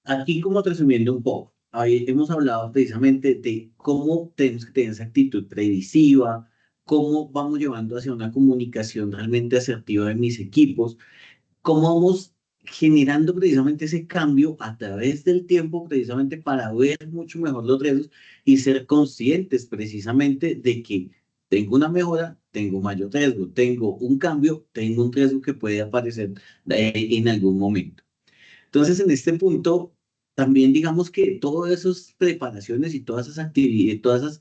aquí como resumiendo un poco, ahí hemos hablado precisamente de cómo tenemos que tener esa actitud previsiva, cómo vamos llevando hacia una comunicación realmente asertiva de mis equipos, cómo vamos generando precisamente ese cambio a través del tiempo, precisamente para ver mucho mejor los riesgos y ser conscientes precisamente de que tengo una mejora, tengo mayor riesgo, tengo un cambio, tengo un riesgo que puede aparecer en algún momento. Entonces, en este punto, también digamos que todas esas preparaciones y todas esas actividades, todas esas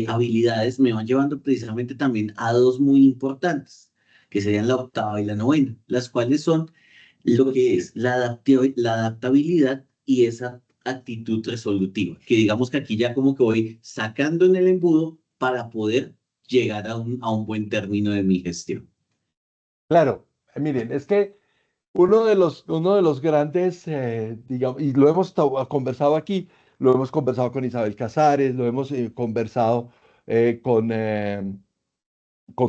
habilidades me van llevando precisamente también a dos muy importantes, que serían la octava y la novena, las cuales son lo que es la adaptabilidad y esa actitud resolutiva, que digamos que aquí ya como que voy sacando en el embudo para poder llegar a un buen término de mi gestión. Claro, miren, es que uno de los grandes, digamos, y lo hemos conversado aquí, lo hemos conversado con Isabel Casares, lo hemos conversado con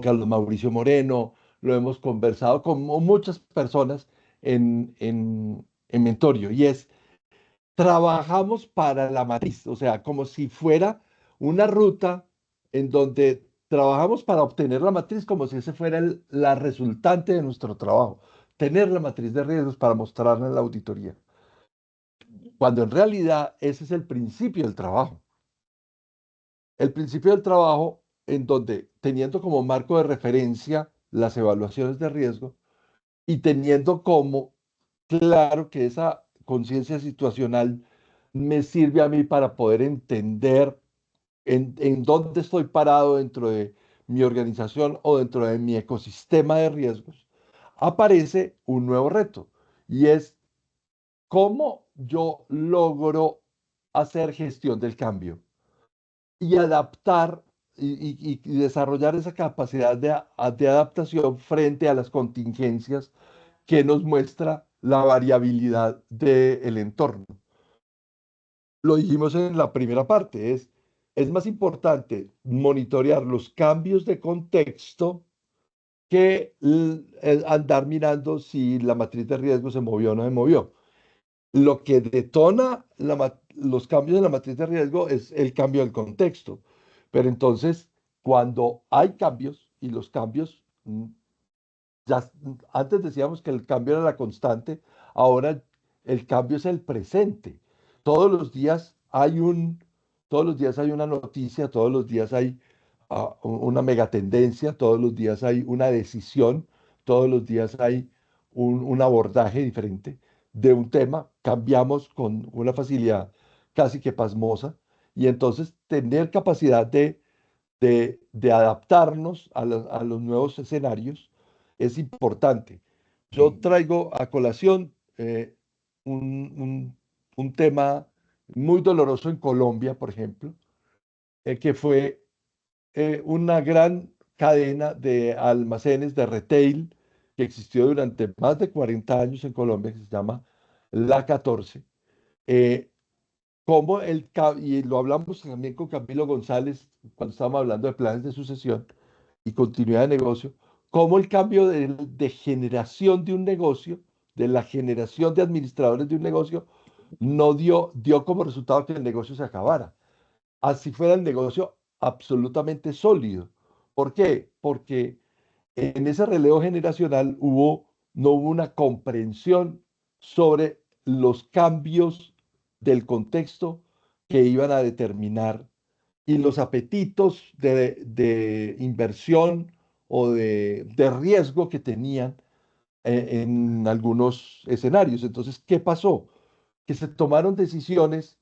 Carlos Mauricio Moreno, lo hemos conversado con muchas personas en Mentorio, y es, trabajamos para la matriz, o sea, como si fuera una ruta en donde trabajamos para obtener la matriz, como si ese fuera la resultante de nuestro trabajo, tener la matriz de riesgos para mostrarla en la auditoría, cuando en realidad ese es el principio del trabajo. El principio del trabajo en donde teniendo como marco de referencia las evaluaciones de riesgo y teniendo como claro que esa conciencia situacional me sirve a mí para poder entender en dónde estoy parado dentro de mi organización o dentro de mi ecosistema de riesgos, aparece un nuevo reto y es cómo yo logro hacer gestión del cambio y adaptar y desarrollar esa capacidad de adaptación frente a las contingencias que nos muestra la variabilidad del entorno. Lo dijimos en la primera parte, es más importante monitorear los cambios de contexto que andar mirando si la matriz de riesgo se movió o no se movió. Lo que detona los cambios en la matriz de riesgo es el cambio del contexto. Pero entonces, cuando hay cambios, y los cambios, ya, antes decíamos que el cambio era la constante, ahora el cambio es el presente. Todos los días hay todos los días hay una noticia, todos los días hay una megatendencia, todos los días hay una decisión, todos los días hay un abordaje diferente de un tema, cambiamos con una facilidad casi que pasmosa, y entonces tener capacidad de adaptarnos a los nuevos escenarios es importante. Yo traigo a colación un, un tema muy doloroso en Colombia, por ejemplo, que fue una gran cadena de almacenes de retail que existió durante más de 40 años en Colombia, que se llama La 14. eh, y lo hablamos también con Camilo González cuando estábamos hablando de planes de sucesión y continuidad de negocio, cómo el cambio de generación de un negocio, de la generación de administradores de un negocio, no dio como resultado que el negocio se acabara. Así fuera el negocio absolutamente sólido. ¿Por qué? Porque en ese relevo generacional no hubo una comprensión sobre los cambios del contexto que iban a determinar y los apetitos de inversión o de riesgo que tenían en algunos escenarios. Entonces, ¿qué pasó? Que se tomaron decisiones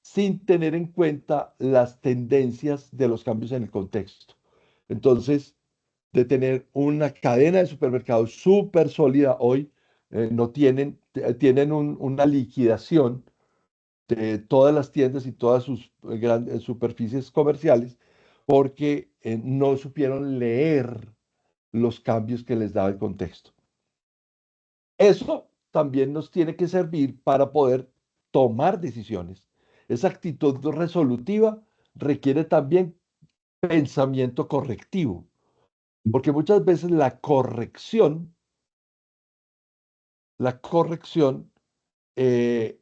sin tener en cuenta las tendencias de los cambios en el contexto. Entonces, de tener una cadena de supermercados súper sólida hoy, no tienen una liquidación de todas las tiendas y todas sus grandes superficies comerciales porque no supieron leer los cambios que les daba el contexto. Eso también nos tiene que servir para poder tomar decisiones. Esa actitud resolutiva requiere también pensamiento correctivo, porque muchas veces la corrección eh,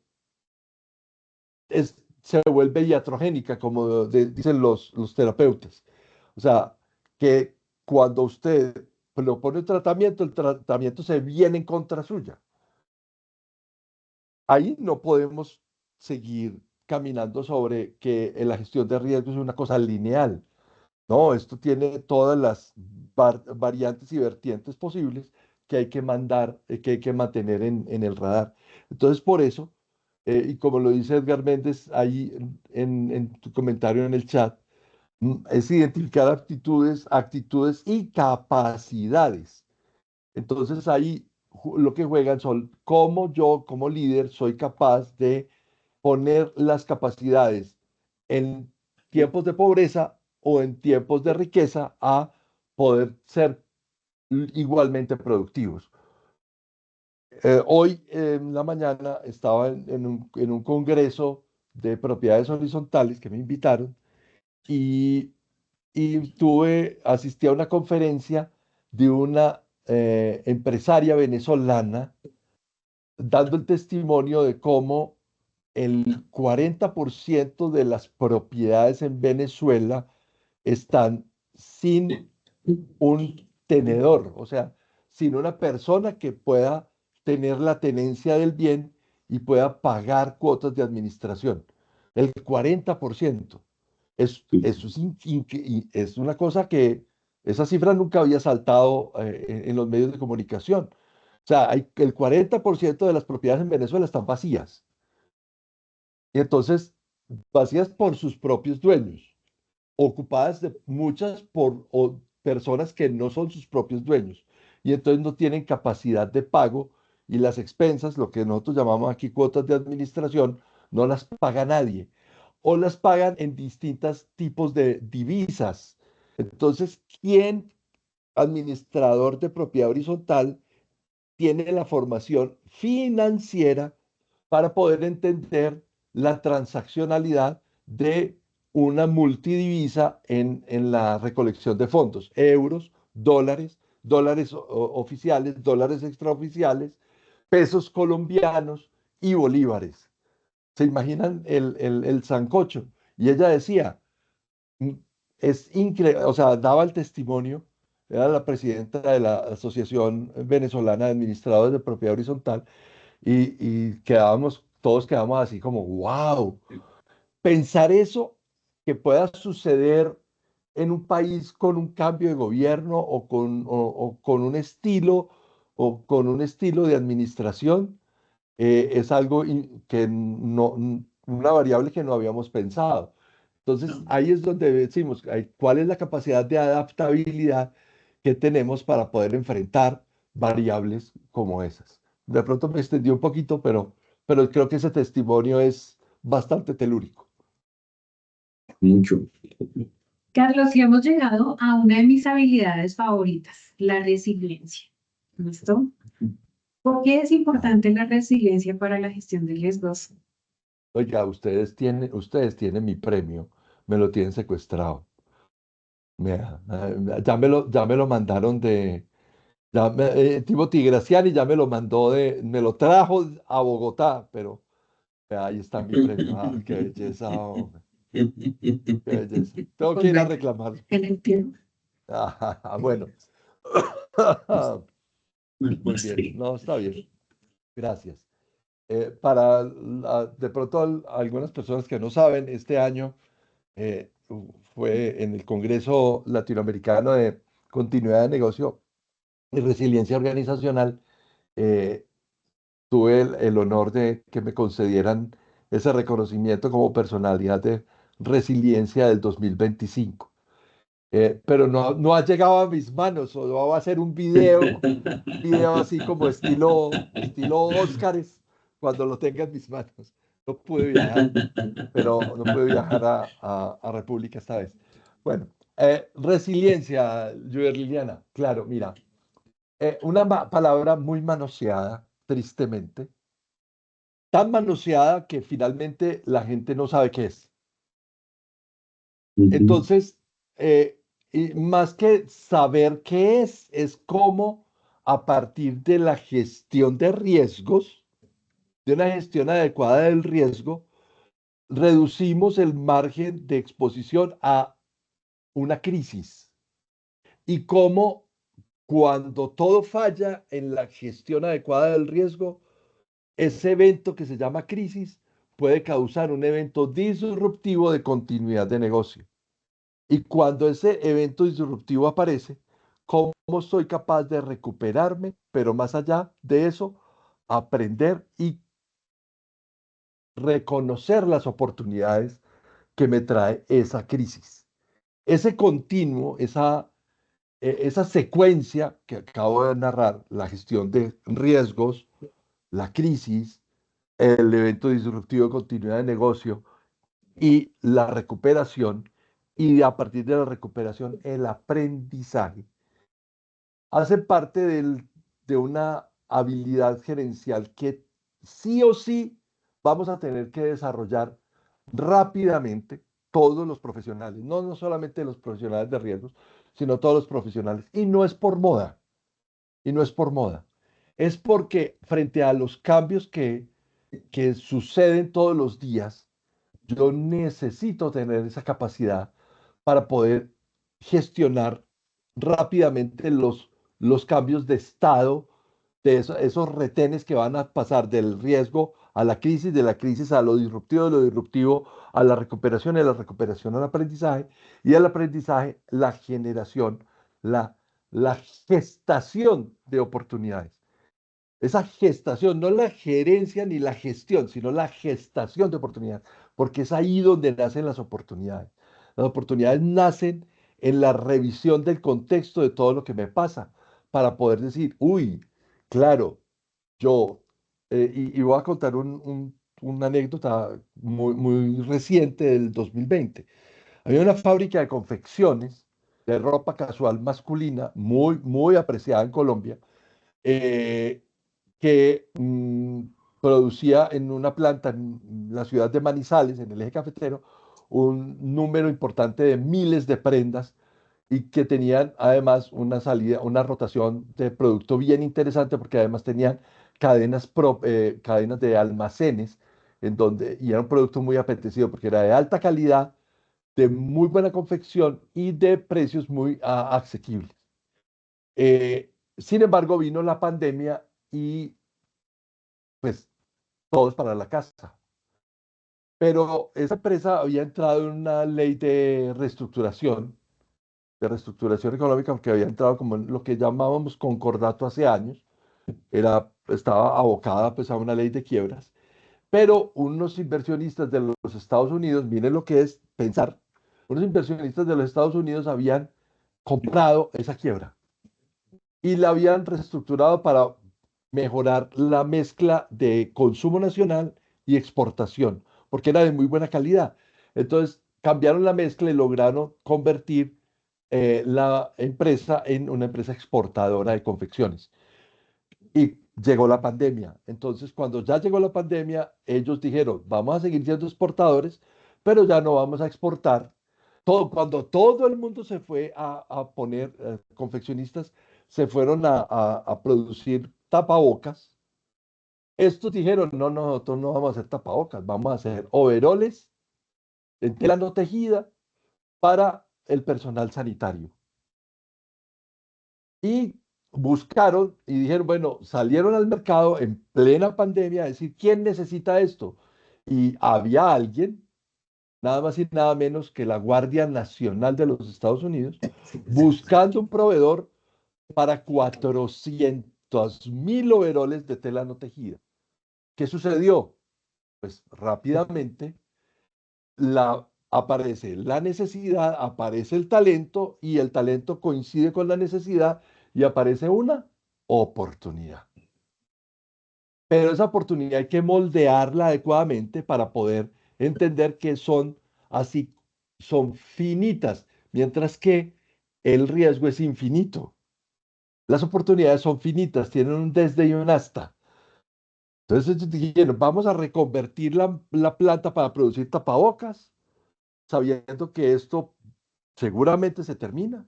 se vuelve iatrogénica, como dicen los terapeutas. O sea, que cuando usted propone un tratamiento, el tratamiento se viene en contra suya. Ahí no podemos seguir caminando sobre que la gestión de riesgos es una cosa lineal. No, esto tiene todas las variantes y vertientes posibles que hay que que hay que mantener en el radar. Entonces, por eso, y como lo dice Edgar Méndez ahí en tu comentario en el chat, es identificar actitudes y capacidades. Entonces ahí lo que juegan son cómo yo como líder soy capaz de poner las capacidades en tiempos de pobreza o en tiempos de riqueza a poder ser igualmente productivos. Hoy en la mañana estaba en un congreso de propiedades horizontales que me invitaron y, asistí a una conferencia de una empresaria venezolana dando el testimonio de cómo el 40% de las propiedades en Venezuela están sin un tenedor, o sea, sin una persona que pueda tener la tenencia del bien y pueda pagar cuotas de administración. El 40%. Eso es una cosa que Esa cifra nunca había saltado en los medios de comunicación. O sea, el 40% de las propiedades en Venezuela están vacías. Y entonces, vacías por sus propios dueños, ocupadas de muchas por personas que no son sus propios dueños. Y entonces no tienen capacidad de pago y las expensas, lo que nosotros llamamos aquí cuotas de administración, no las paga nadie. O las pagan en distintos tipos de divisas. Entonces, ¿quién, administrador de propiedad horizontal, tiene la formación financiera para poder entender la transaccionalidad de una multidivisa en la recolección de fondos? Euros, dólares, dólares oficiales, dólares extraoficiales, pesos colombianos y bolívares. ¿Se imaginan el sancocho? Y ella decía, "Mm, es increíble", o sea, daba el testimonio, era la presidenta de la Asociación Venezolana de Administradores de Propiedad Horizontal, y todos quedábamos así como, wow, pensar eso que pueda suceder en un país con un cambio de gobierno o con un estilo de administración, es algo que una variable que no habíamos pensado. Entonces, ahí es donde decimos, ¿cuál es la capacidad de adaptabilidad que tenemos para poder enfrentar variables como esas? De pronto me extendí un poquito, pero creo que ese testimonio es bastante telúrico. Mucho. Carlos, y hemos llegado a una de mis habilidades favoritas, la resiliencia. ¿Listo? ¿Por qué es importante la resiliencia para la gestión de riesgos? Oiga, ustedes tienen mi premio, me lo tienen secuestrado. Mira, ya me lo mandaron Timothy Graciani ya me lo mandó me lo trajo a Bogotá, pero ahí está mi premio. Ah, qué belleza, hombre, qué belleza. Tengo que ir a reclamar. Bueno. Muy bien, no, está bien. Gracias. De pronto algunas personas que no saben, este año fue en el Congreso Latinoamericano de Continuidad de Negocio y Resiliencia Organizacional. eh, Tuve el honor de que me concedieran ese reconocimiento como personalidad de resiliencia del 2025. Pero no ha llegado a mis manos, o va a ser un video así como estilo Óscares, cuando lo tenga en mis manos. No pude viajar, pero no pude viajar a República esta vez. Bueno, resiliencia, Liliana, claro, mira, una palabra muy manoseada, tristemente, tan manoseada que finalmente la gente no sabe qué es. Entonces, y más que saber qué es cómo, a partir de la gestión de riesgos, de una gestión adecuada del riesgo, reducimos el margen de exposición a una crisis. Y cómo, cuando todo falla en la gestión adecuada del riesgo, ese evento que se llama crisis puede causar un evento disruptivo de continuidad de negocio. Y cuando ese evento disruptivo aparece, ¿cómo soy capaz de recuperarme? Pero más allá de eso, aprender y reconocer las oportunidades que me trae esa crisis. Ese continuo, esa secuencia que acabo de narrar, la gestión de riesgos, la crisis, el evento disruptivo de continuidad de negocio y la recuperación, y a partir de la recuperación, el aprendizaje, hace parte de una habilidad gerencial que sí o sí vamos a tener que desarrollar rápidamente todos los profesionales, no solamente los profesionales de riesgos, sino todos los profesionales. Y no es por moda, y no es por moda, es porque frente a los cambios que suceden todos los días, yo necesito tener esa capacidad para poder gestionar rápidamente los cambios de estado, de esos retenes que van a pasar del riesgo a la crisis, de la crisis a lo disruptivo, de lo disruptivo a la recuperación, de la recuperación al aprendizaje, y al aprendizaje la generación, la gestación de oportunidades. Esa gestación, no la gerencia ni la gestión, sino la gestación de oportunidades, porque es ahí donde nacen las oportunidades. Las oportunidades nacen en la revisión del contexto de todo lo que me pasa, para poder decir, uy, claro, yo, y voy a contar una anécdota muy reciente del 2020. Había una fábrica de confecciones de ropa casual masculina muy apreciada en Colombia, eh, que producía en una planta en la ciudad de Manizales, en el eje cafetero, un número importante de miles de prendas y que tenían además una salida, una rotación de producto bien interesante porque además tenían cadenas de almacenes y era un producto muy apetecido porque era de alta calidad, de muy buena confección y de precios muy asequibles. Sin embargo, vino la pandemia y pues todos para la casa. Pero esa empresa había entrado en una ley de reestructuración económica, porque había entrado como en lo que llamábamos concordato hace años, estaba abocada pues a una ley de quiebras, pero unos inversionistas de los Estados Unidos, miren lo que es pensar, unos inversionistas de los Estados Unidos habían comprado esa quiebra y la habían reestructurado para mejorar la mezcla de consumo nacional y exportación, porque era de muy buena calidad. Entonces, cambiaron la mezcla y lograron convertir la empresa en una empresa exportadora de confecciones. Y llegó la pandemia. Entonces, cuando ya llegó la pandemia, ellos dijeron, vamos a seguir siendo exportadores, pero ya no vamos a exportar. Cuando todo el mundo se fue a poner, confeccionistas, se fueron a producir tapabocas. Estos dijeron, no, nosotros no vamos a hacer tapabocas, vamos a hacer overoles en tela no tejida para el personal sanitario. Y buscaron y dijeron, bueno, salieron al mercado en plena pandemia a decir, ¿quién necesita esto? Y había alguien, nada más y nada menos que la Guardia Nacional de los Estados Unidos, buscando un proveedor para 400.000 overoles de tela no tejida. ¿Qué sucedió? Pues rápidamente aparece la necesidad, aparece el talento y el talento coincide con la necesidad y aparece una oportunidad. Pero esa oportunidad hay que moldearla adecuadamente para poder entender que son finitas, mientras que el riesgo es infinito. Las oportunidades son finitas, tienen un desde y un hasta. Entonces ellos dijeron, vamos a reconvertir la planta para producir tapabocas, sabiendo que esto seguramente se termina,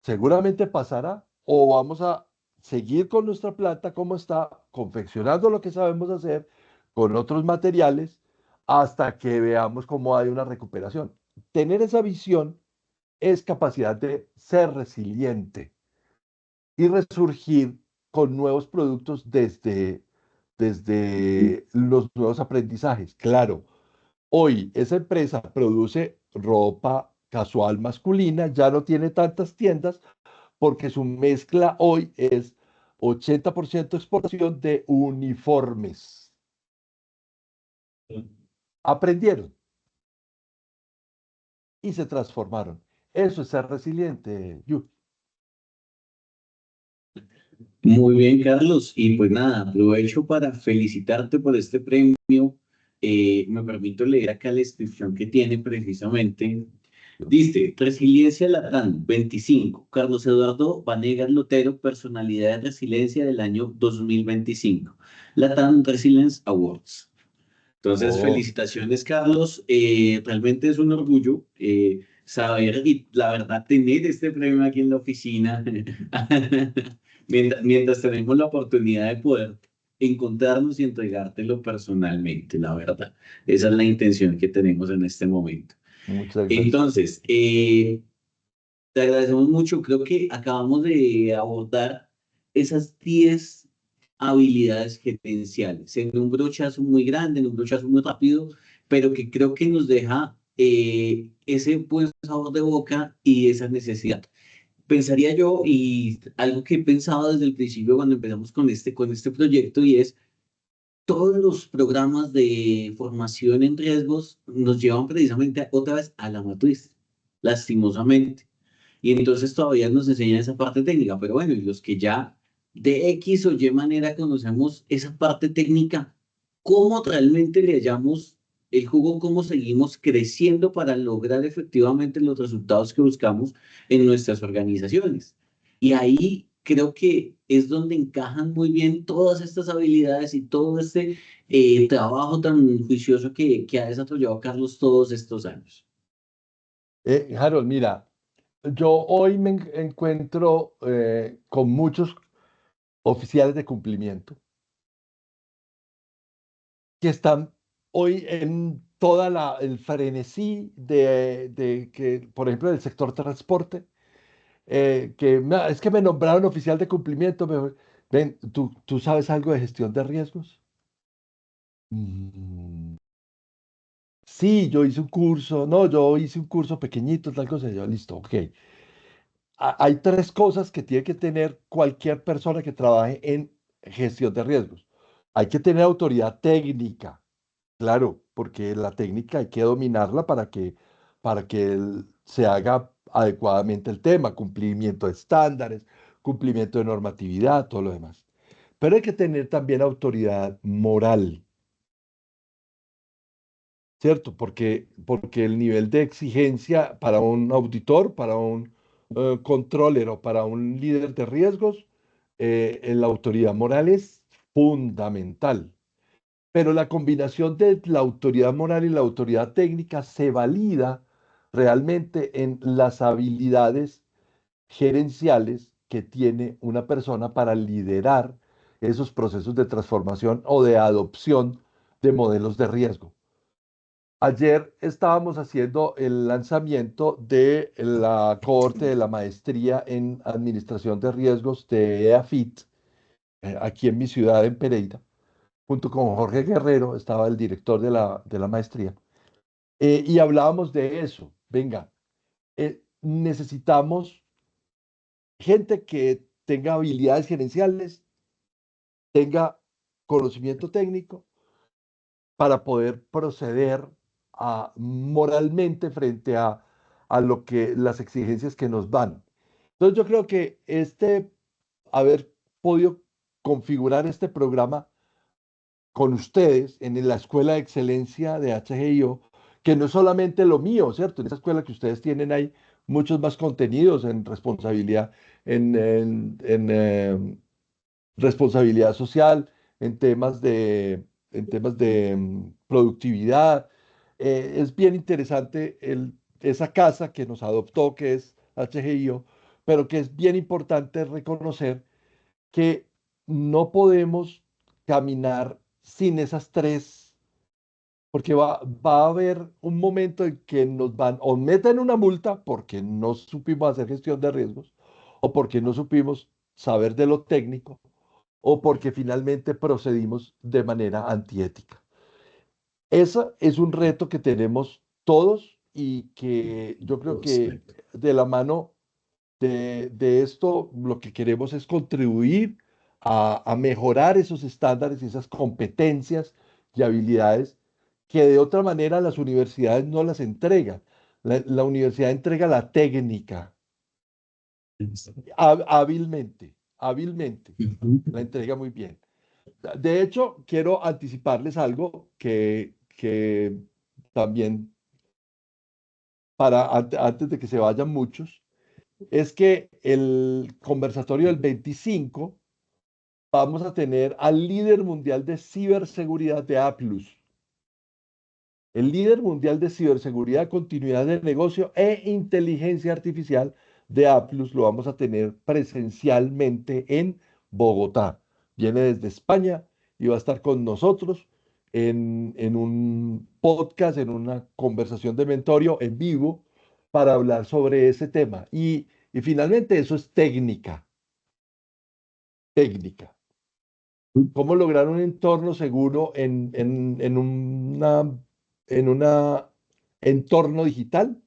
seguramente pasará, o vamos a seguir con nuestra planta como está, confeccionando lo que sabemos hacer con otros materiales hasta que veamos cómo hay una recuperación. Tener esa visión es capacidad de ser resiliente y resurgir con nuevos productos desde los nuevos aprendizajes. Claro, hoy esa empresa produce ropa casual masculina, ya no tiene tantas tiendas porque su mezcla hoy es 80% exportación de uniformes. Aprendieron y se transformaron. Eso es ser resiliente, Yu. Muy bien, Carlos. Y pues nada, aprovecho para felicitarte por este premio. Me permito leer acá la descripción que tiene precisamente. Dice, Resiliencia Latam 25, Carlos Eduardo Vanegas Lotero, Personalidad de Resiliencia del año 2025, Latam Resilience Awards. Entonces, Oh, felicitaciones, Carlos. Realmente es un orgullo saber y la verdad tener este premio aquí en la oficina mientras tenemos la oportunidad de poder encontrarnos y entregártelo personalmente, la verdad. Esa es la intención que tenemos en este momento. muchas gracias. Entonces, te agradecemos mucho. Creo que acabamos de abordar esas 10 habilidades gerenciales en un brochazo muy grande, en un brochazo muy rápido, pero que creo que nos deja ese buen sabor de boca y esa necesidad. pensaría yo, y algo que he pensado desde el principio cuando empezamos con este proyecto, y es todos los programas de formación en riesgos nos llevan precisamente otra vez a la matriz, lastimosamente. Y entonces todavía nos enseñan esa parte técnica, pero bueno, y los que ya de X o Y manera conocemos esa parte técnica, ¿cómo realmente le hallamos el jugo? ¿Cómo seguimos creciendo para lograr efectivamente los resultados que buscamos en nuestras organizaciones? Y ahí creo que es donde encajan muy bien todas estas habilidades y todo este trabajo tan juicioso que ha desarrollado Carlos todos estos años. Harold, mira, yo hoy me encuentro con muchos oficiales de cumplimiento que están hoy en toda el frenesí de que, por ejemplo, del sector transporte, es que me nombraron oficial de cumplimiento. Ven, ¿tú sabes algo de gestión de riesgos? "Mm, sí, yo hice un curso, no, yo hice un curso pequeñito, tal cosa". Yo, listo, ok. Hay tres cosas que tiene que tener cualquier persona que trabaje en gestión de riesgos. Hay que tener autoridad técnica, claro, porque la técnica hay que dominarla para que se haga adecuadamente el tema, cumplimiento de estándares, cumplimiento de normatividad, todo lo demás. Pero hay que tener también autoridad moral, ¿cierto? Porque el nivel de exigencia para un auditor, para un controller o para un líder de riesgos, en la autoridad moral es fundamental. Pero la combinación de la autoridad moral y la autoridad técnica se valida realmente en las habilidades gerenciales que tiene una persona para liderar esos procesos de transformación o de adopción de modelos de riesgo. Ayer estábamos haciendo el lanzamiento de la cohorte de la maestría en administración de riesgos de EAFIT, aquí en mi ciudad, en Pereira. Junto con Jorge Guerrero, estaba el director de la maestría, y hablábamos de eso. Venga, necesitamos gente que tenga habilidades gerenciales, tenga conocimiento técnico para poder proceder moralmente frente a lo que las exigencias que nos van. Entonces yo creo que haber podido configurar este programa con ustedes en la Escuela de Excelencia de HGIO, que no es solamente lo mío, ¿cierto? En esa escuela que ustedes tienen hay muchos más contenidos en responsabilidad, en responsabilidad social, en temas de productividad. Es bien interesante esa casa que nos adoptó, que es HGIO, pero que es bien importante reconocer que no podemos caminar sin esas tres, porque va a haber un momento en que nos van o meten una multa porque no supimos hacer gestión de riesgos, o porque no supimos saber de lo técnico, o porque finalmente procedimos de manera antiética. Ese es un reto que tenemos todos y que yo creo que Correcto. de la mano de esto, lo que queremos es contribuir a mejorar esos estándares y esas competencias y habilidades que de otra manera las universidades no las entregan. La universidad entrega la técnica hábilmente, la entrega muy bien. De hecho, quiero anticiparles algo que también, antes de que se vayan muchos, es que el conversatorio del 25 vamos a tener al líder mundial de ciberseguridad de Aplus, el líder mundial de ciberseguridad, continuidad de negocio e inteligencia artificial de Aplus. Lo vamos a tener presencialmente en Bogotá. Viene desde España y va a estar con nosotros en un podcast, en una conversación de mentorio en vivo para hablar sobre ese tema. Y finalmente eso es técnica, técnica. ¿Cómo lograr un entorno seguro en una entorno digital?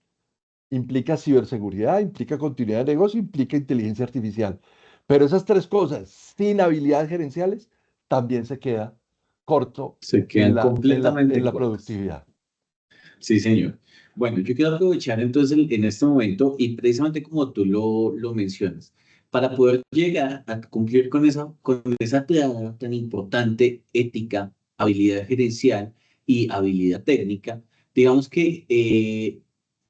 implica ciberseguridad, implica continuidad de negocio, implica inteligencia artificial. Pero esas tres cosas, sin habilidades gerenciales, también se queda corto Se en quedan en completamente la cortas. productividad. Sí, señor. Bueno, yo quiero aprovechar entonces en este momento y precisamente como tú lo mencionas, para poder llegar a cumplir con esa triada tan importante, ética, habilidad gerencial y habilidad técnica, digamos que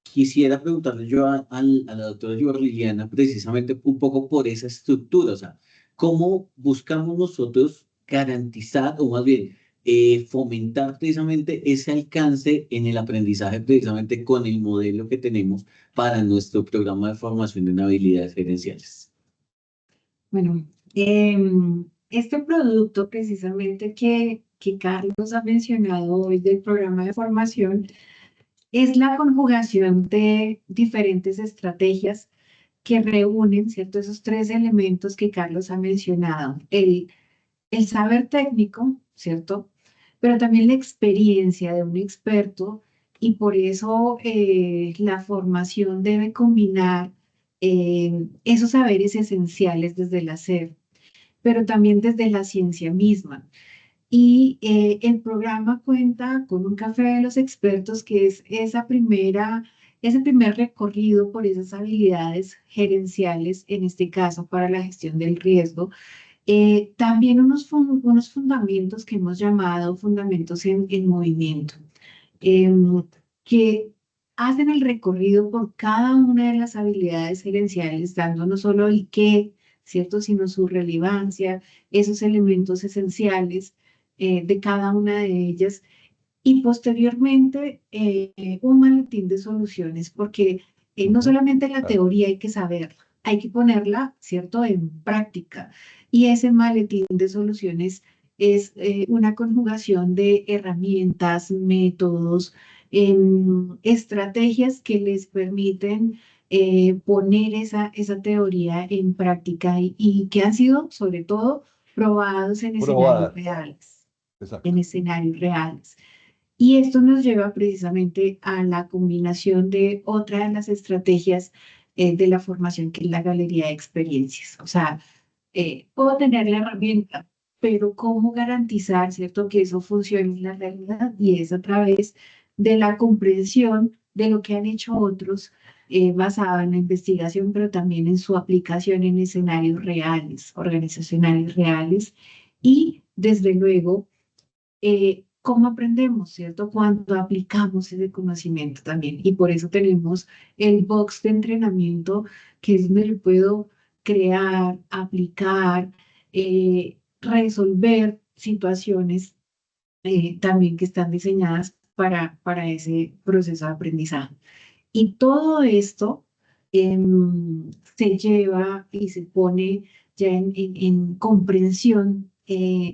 quisiera preguntarle yo a la doctora Liliana precisamente un poco por esa estructura, o sea, ¿cómo buscamos nosotros garantizar, o más bien, fomentar precisamente ese alcance en el aprendizaje precisamente con el modelo que tenemos para nuestro programa de formación en habilidades gerenciales? Bueno, este producto precisamente que Carlos ha mencionado hoy del programa de formación es la conjugación de diferentes estrategias que reúnen, ¿cierto? Esos tres elementos que Carlos ha mencionado, el saber técnico, ¿cierto? Pero también la experiencia de un experto y por eso la formación debe combinar esos saberes esenciales desde el hacer, pero también desde la ciencia misma. Y el programa cuenta con un café de los expertos, que es ese primer recorrido por esas habilidades gerenciales, en este caso para la gestión del riesgo. También unos fundamentos que hemos llamado fundamentos en movimiento, em, que hacen el recorrido por cada una de las habilidades gerenciales, dando no solo el qué, ¿cierto?, sino su relevancia, esos elementos esenciales de cada una de ellas. Y posteriormente, un maletín de soluciones, porque no Ujú, solamente la claro. teoría hay que saberla, hay que ponerla, ¿cierto?, en práctica. Y ese maletín de soluciones es una conjugación de herramientas, métodos, estrategias que les permiten poner esa teoría en práctica y que han sido, sobre todo, probados en escenarios Probada. reales, en Exacto. escenarios reales. Y esto nos lleva precisamente a la combinación de otra de las estrategias de la formación, que es la galería de experiencias. O sea, puedo tener la herramienta, pero ¿cómo garantizar, cierto, que eso funcione en la realidad? Y es a través de la comprensión de lo que han hecho otros, basada en la investigación, pero también en su aplicación en escenarios reales, organizacionales reales. Y desde luego, cómo aprendemos, ¿cierto? Cuando aplicamos ese conocimiento también. Y por eso tenemos el box de entrenamiento, que es donde yo puedo crear, aplicar, resolver situaciones también que están diseñadas para ese proceso de aprendizaje. Y todo esto se lleva y se pone ya en comprensión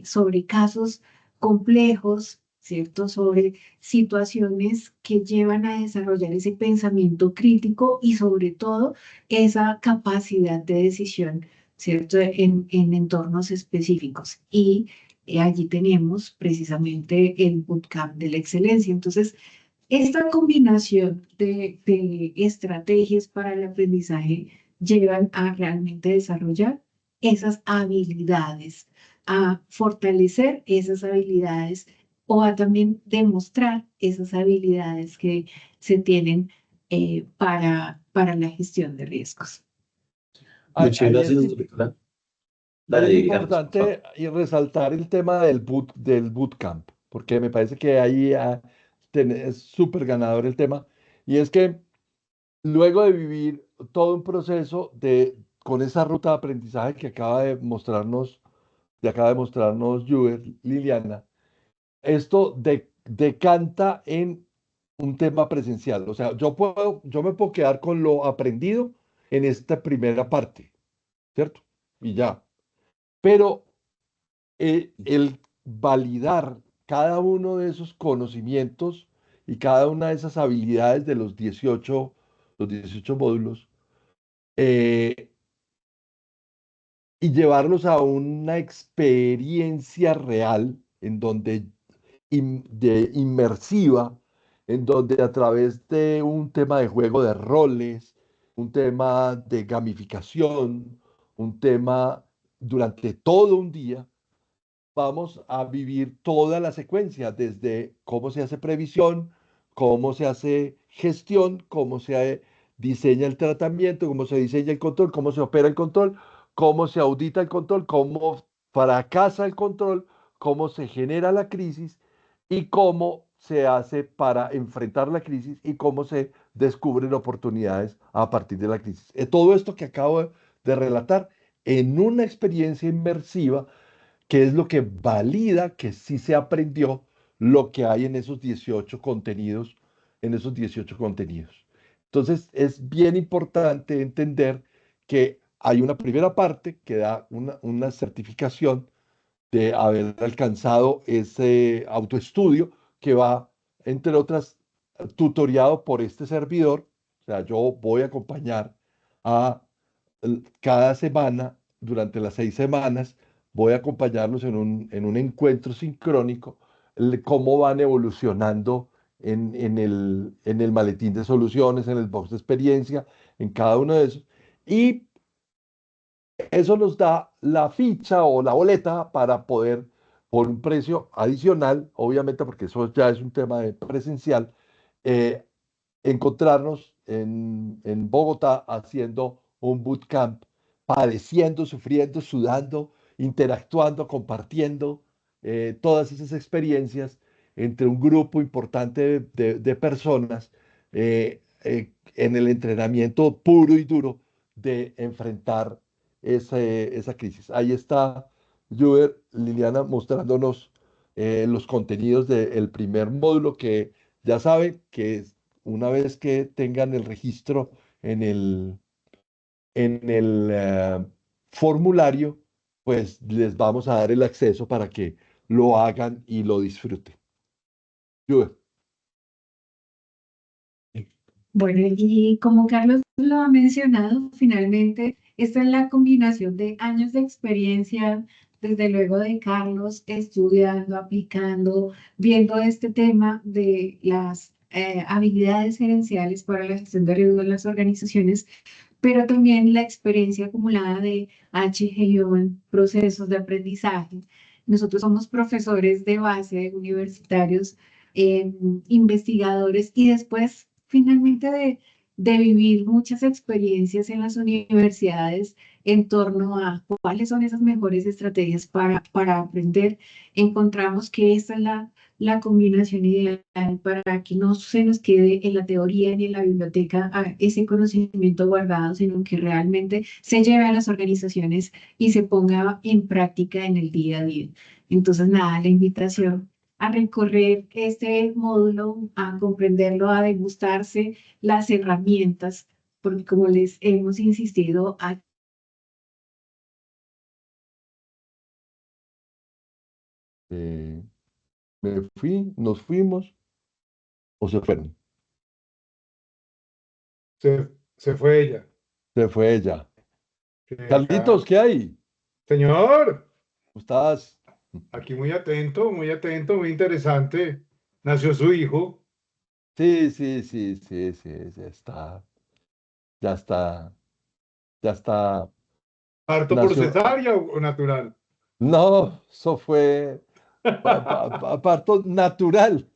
sobre casos complejos, ¿cierto? Sobre situaciones que llevan a desarrollar ese pensamiento crítico y sobre todo esa capacidad de decisión, ¿cierto? En entornos específicos. Y allí tenemos precisamente el bootcamp de la excelencia. Entonces, esta combinación de estrategias para el aprendizaje llevan a realmente desarrollar esas habilidades, a fortalecer esas habilidades o a también demostrar esas habilidades que se tienen para la gestión de riesgos. Muchas Ahí gracias, es, doctora. ahí es Dale, Carlos, por favor. importante y resaltar el tema del bootcamp, porque me parece que ahí es súper ganador el tema. Y es que luego de vivir todo un proceso con esa ruta de aprendizaje que acaba de mostrarnos Juber, Liliana, esto decanta en un tema presencial. O sea, yo me puedo quedar con lo aprendido en esta primera parte, ¿cierto? Y ya. Pero el validar cada uno de esos conocimientos y cada una de esas habilidades de los 18 módulos, eh, y llevarlos a una experiencia real en donde inmersiva, en donde a través de un tema de juego de roles, un tema de gamificación, un tema durante todo un día, vamos a vivir toda la secuencia, desde cómo se hace previsión, cómo se hace gestión, cómo se diseña el tratamiento, cómo se diseña el control, cómo se opera el control, cómo se audita el control, cómo fracasa el control, cómo se genera la crisis y cómo se hace para enfrentar la crisis y cómo se descubren oportunidades a partir de la crisis. Todo esto que acabo de relatar en una experiencia inmersiva, que es lo que valida que sí se aprendió lo que hay en esos 18 contenidos, en esos 18 contenidos. Entonces, es bien importante entender que hay una primera parte que da una certificación de haber alcanzado ese autoestudio que va, entre otras, tutoriado por este servidor. O sea, yo voy a acompañar a cada semana, durante las 6 semanas, voy a acompañarlos en un encuentro sincrónico, cómo van evolucionando en el maletín de soluciones, en el box de experiencia, en cada uno de esos. Y eso nos da la ficha o la boleta para poder, por un precio adicional, obviamente, porque eso ya es un tema de presencial, eh, encontrarnos en Bogotá haciendo un bootcamp, padeciendo, sufriendo, sudando, interactuando, compartiendo todas esas experiencias entre un grupo importante de personas, en el entrenamiento puro y duro de enfrentar esa crisis. Ahí está Juber, Liliana, mostrándonos los contenidos del primer módulo, que ya saben que una vez que tengan el registro en el formulario, pues les vamos a dar el acceso para que lo hagan y lo disfruten. Juber. Bueno, y como Carlos lo ha mencionado, finalmente esta es la combinación de años de experiencia, desde luego de Carlos estudiando, aplicando, viendo este tema de las habilidades gerenciales para la gestión de riesgos en las organizaciones, pero también la experiencia acumulada de HGO en procesos de aprendizaje. Nosotros somos profesores de base, universitarios, investigadores y después finalmente de vivir muchas experiencias en las universidades en torno a cuáles son esas mejores estrategias para aprender, encontramos que esta es la combinación ideal para que no se nos quede en la teoría ni en la biblioteca ese conocimiento guardado, sino que realmente se lleve a las organizaciones y se ponga en práctica en el día a día. Entonces, nada, la invitación a recorrer este módulo, a comprenderlo, a degustarse las herramientas, porque como les hemos insistido, Eh, nos fuimos o se fueron. Se fue ella. Se fue ella. Sí, Carlitos, acá. ¿qué hay? Señor, ¿Cómo estás? aquí muy atento, muy interesante. Nació su hijo. Sí, sí, sí, sí, sí, ya está, ya está, ya está, ¿Parto por nació. cesárea o natural? No, eso fue parto natural.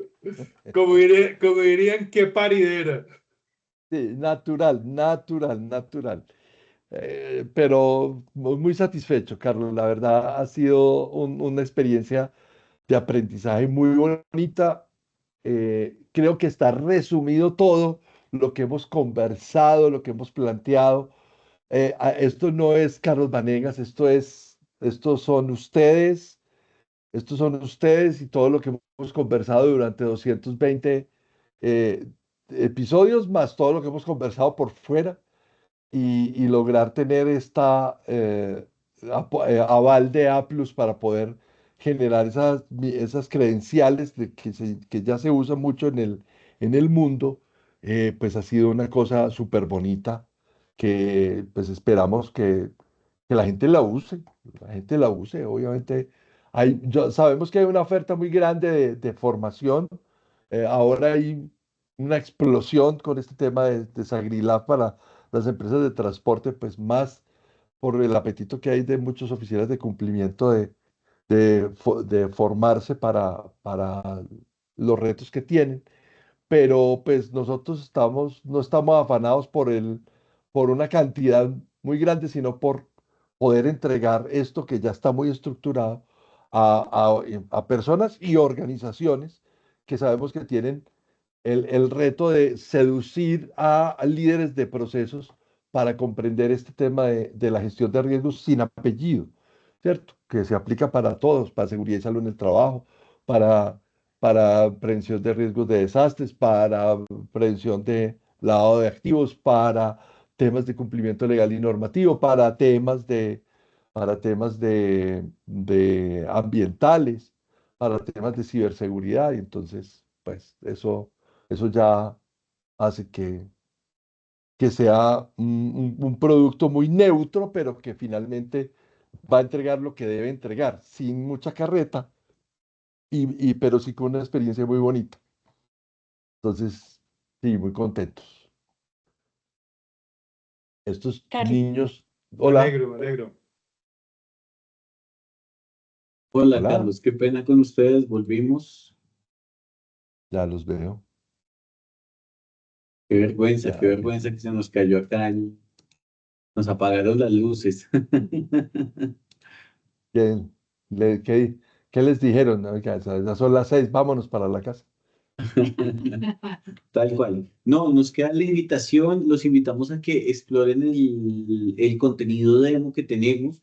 Como dirían, qué paridera. Sí, natural, natural, natural. Pero muy satisfecho, Carlos. La verdad ha sido una experiencia de aprendizaje muy bonita. Creo que está resumido todo lo que hemos conversado, lo que hemos planteado. Esto no es Carlos Vanegas, estos son ustedes y todo lo que hemos conversado durante 220 eh, episodios, más todo lo que hemos conversado por fuera, y lograr tener esta aval de A+ para poder generar esas credenciales que ya se usan mucho en el mundo. Pues ha sido una cosa súper bonita que pues esperamos que la gente la use, la gente la use. Obviamente sabemos que hay una oferta muy grande de formación. Ahora hay una explosión con este tema de Sagrilab para las empresas de transporte, pues más por el apetito que hay de muchos oficiales de cumplimiento de formarse para los retos que tienen. Pero pues nosotros no estamos afanados por una cantidad muy grande, sino por poder entregar esto que ya está muy estructurado a personas y organizaciones que sabemos que tienen el reto de seducir a líderes de procesos para comprender este tema de la gestión de riesgos sin apellido, ¿cierto? Que se aplica para todos, para seguridad y salud en el trabajo, para, para prevención de riesgos de desastres, para prevención de lavado de activos, para temas de cumplimiento legal y normativo, para temas de ambientales, para temas de ciberseguridad. Y entonces, pues eso ya hace que sea un producto muy neutro, pero que finalmente va a entregar lo que debe entregar, sin mucha carreta, pero sí con una experiencia muy bonita. Entonces, sí, muy contentos. Estos Carlos, niños, Me hola, alegro, me alegro. Hola, hola, Carlos, qué pena con ustedes, volvimos. ya los veo. Ya, Qué vergüenza que se nos cayó acá, nos apagaron las luces. ¿qué, le- qué- qué les dijeron? Oiga, ya son las 6, vámonos para la casa. Tal cual. No, nos queda la invitación, los invitamos a que exploren el contenido demo que tenemos.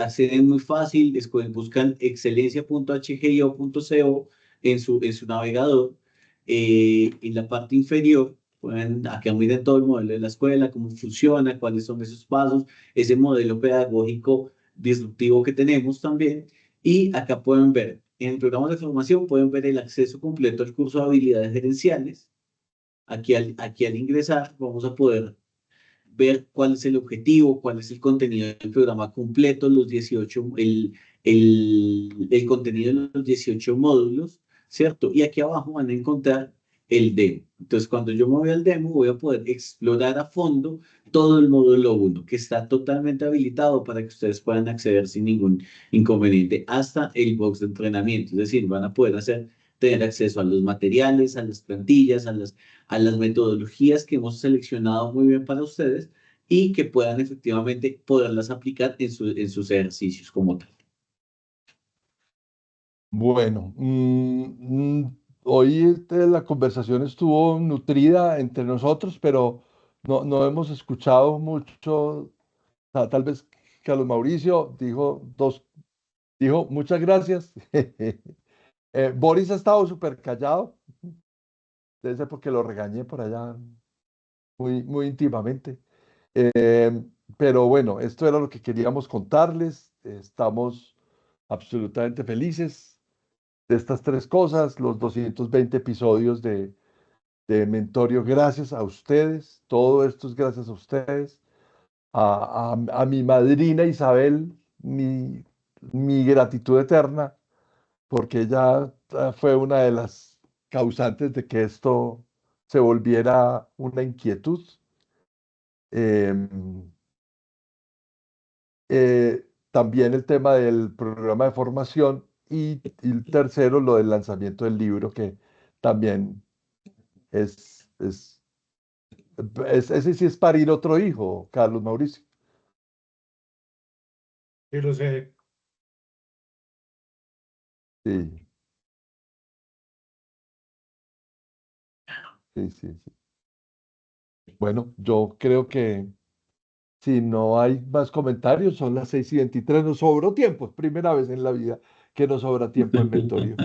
Acceden muy fácil, buscan excelencia.hgio.co en su navegador. En la parte inferior, pueden, acá miren todo el modelo de la escuela, cómo funciona, cuáles son esos pasos, ese modelo pedagógico disruptivo que tenemos también. Y acá pueden ver, en programas de formación pueden ver el acceso completo al curso de habilidades gerenciales. Aquí al ingresar vamos a poder ver cuál es el objetivo, cuál es el contenido del programa completo, el contenido de los 18 módulos, ¿cierto? Y aquí abajo van a encontrar el demo. Entonces, cuando yo me voy al demo, voy a poder explorar a fondo todo el módulo 1, que está totalmente habilitado para que ustedes puedan acceder sin ningún inconveniente hasta el box de entrenamiento. Es decir, van a poder tener acceso a los materiales, a las plantillas, a las metodologías que hemos seleccionado muy bien para ustedes y que puedan efectivamente poderlas aplicar en sus ejercicios como tal. Bueno, hoy la conversación estuvo nutrida entre nosotros, pero no hemos escuchado mucho. Tal vez Carlos Mauricio dijo muchas gracias. Boris ha estado súper callado, debe ser porque lo regañé por allá muy íntimamente. Eh, pero bueno, esto era lo que queríamos contarles. Estamos absolutamente felices de estas tres cosas, los 220 episodios de Mentorio, gracias a ustedes, todo esto es gracias a ustedes, a mi madrina Isabel, mi gratitud eterna, porque ella fue una de las causantes de que esto se volviera una inquietud. Em, También el tema del programa de formación y el tercero, lo del lanzamiento del libro, que también es, es, ese sí es parir otro hijo, Carlos Mauricio. Sí, lo sé. Sí, sí. Bueno, yo creo que si no hay más comentarios, son las 6:23, nos sobró tiempo, es primera vez en la vida que nos sobra tiempo en Mentorio.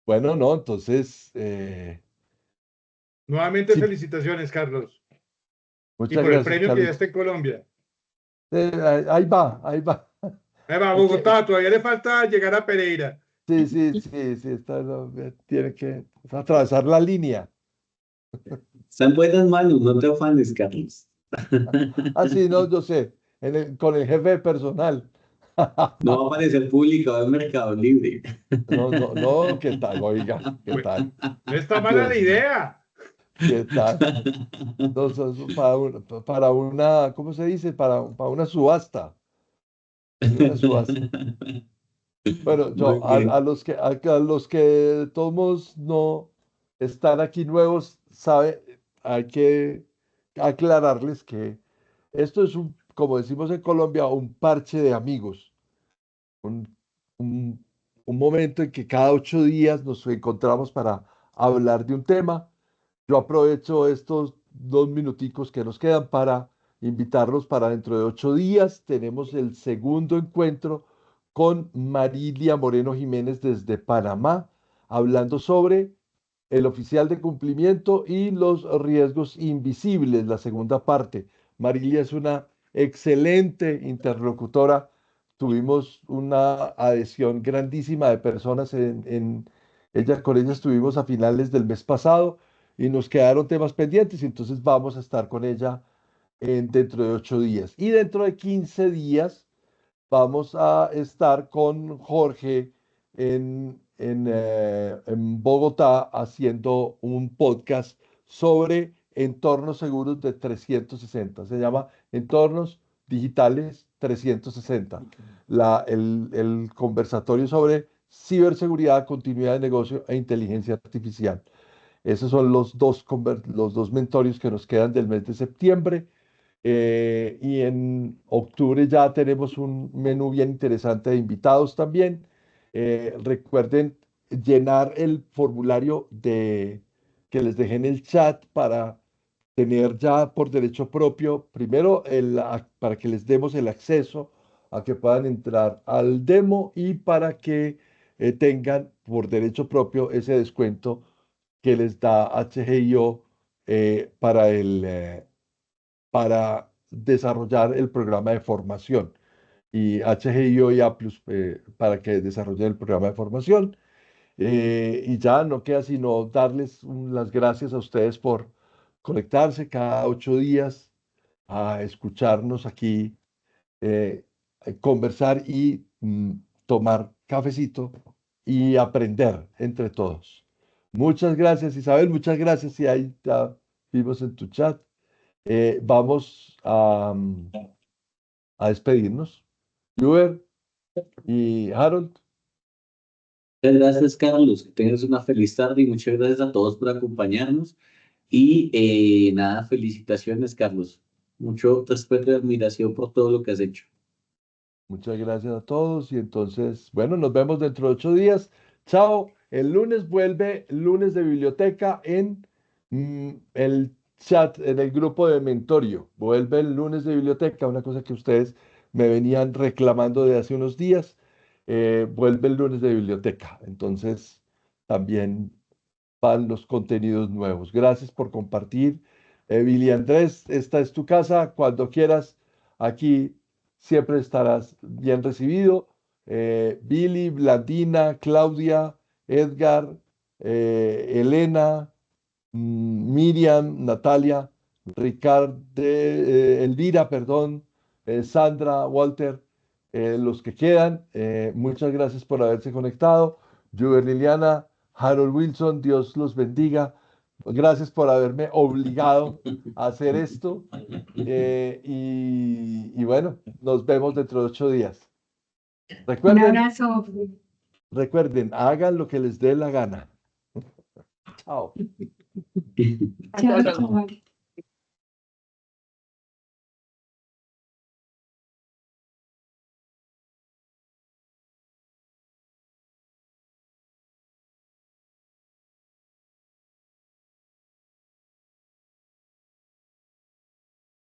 Bueno, no, entonces, Nuevamente sí, felicitaciones, Carlos. Y muchas por el gracias, premio que ya Carlos. está en Colombia. Ahí va, ahí va. Ahí va, Es que, Bogotá, todavía le falta llegar a Pereira. sí, tiene que atravesar la línea. Están buenas manos, no te afanes, Carlos. Ah, sí, no, yo sé, con el jefe personal. No va a aparecer publicado en Mercado Libre. No, no, no, ¿qué tal? Oiga, ¿qué tal? No está mala la Dios mío, idea. ¿qué tal? Entonces, para una, ¿cómo se dice? Para una subasta. Sí, una subasta. Bueno, Muy yo, bien. a los que de todos modos no están aquí nuevos, hay que aclararles que esto es un, como decimos en Colombia, un parche de amigos, un, un, un momento en que cada 8 días nos encontramos para hablar de un tema. Yo aprovecho estos 2 minuticos que nos quedan para invitarlos para dentro de 8 días. Tenemos el segundo encuentro con Marilia Moreno Jiménez desde Panamá, hablando sobre el oficial de cumplimiento y los riesgos invisibles, la segunda parte. Marilia es una excelente interlocutora. Tuvimos una adhesión grandísima de personas con ella estuvimos a finales del mes pasado y nos quedaron temas pendientes, entonces vamos a estar con ella dentro de 8 días. Y dentro de 15 días vamos a estar con Jorge en Bogotá haciendo un podcast sobre entornos seguros de 360. Se llama Entornos Digitales 360. El conversatorio sobre ciberseguridad, continuidad de negocio e inteligencia artificial. Esos son los dos mentorios que nos quedan del mes de septiembre. Y en octubre ya tenemos un menú bien interesante de invitados también. Recuerden llenar el formulario que les dejé en el chat para tener ya por derecho propio, primero para que les demos el acceso a que puedan entrar al demo y para que tengan por derecho propio ese descuento que les da HGIO para desarrollar el programa de formación y HGIO y A+, para que desarrollen el programa de formación. Y ya no queda sino darles las gracias a ustedes por conectarse cada 8 días a escucharnos aquí, conversar y tomar cafecito y aprender entre todos. Muchas gracias, Isabel, muchas gracias. Y ahí ya vimos en tu chat. Vamos a despedirnos. Juber y Harold, Muchas gracias, Carlos. Que tengas una feliz tarde y muchas gracias a todos por acompañarnos. Y nada, felicitaciones, Carlos. Mucho respeto y admiración por todo lo que has hecho. muchas gracias a todos. Y entonces, bueno, nos vemos dentro de 8 días. Chao. El lunes vuelve lunes de biblioteca en el chat, en el grupo de Mentorio. Vuelve el lunes de biblioteca, una cosa que ustedes me venían reclamando de hace unos días. Vuelve el lunes de biblioteca. Entonces, también van los contenidos nuevos. Gracias por compartir. Billy Andrés, esta es tu casa. Cuando quieras, aquí siempre estarás bien recibido. Billy, Blandina, Claudia, Edgar, Elena, Miriam, Natalia, Ricardo, Elvira, perdón, Sandra, Walter, los que quedan, muchas gracias por haberse conectado. Juber Liliana, Harold Wilson, Dios los bendiga. Gracias por haberme obligado a hacer esto. Y bueno, nos vemos dentro de 8 días. Un Recuerden, abrazo. recuerden, hagan lo que les dé la gana. Chao. Chao, chao.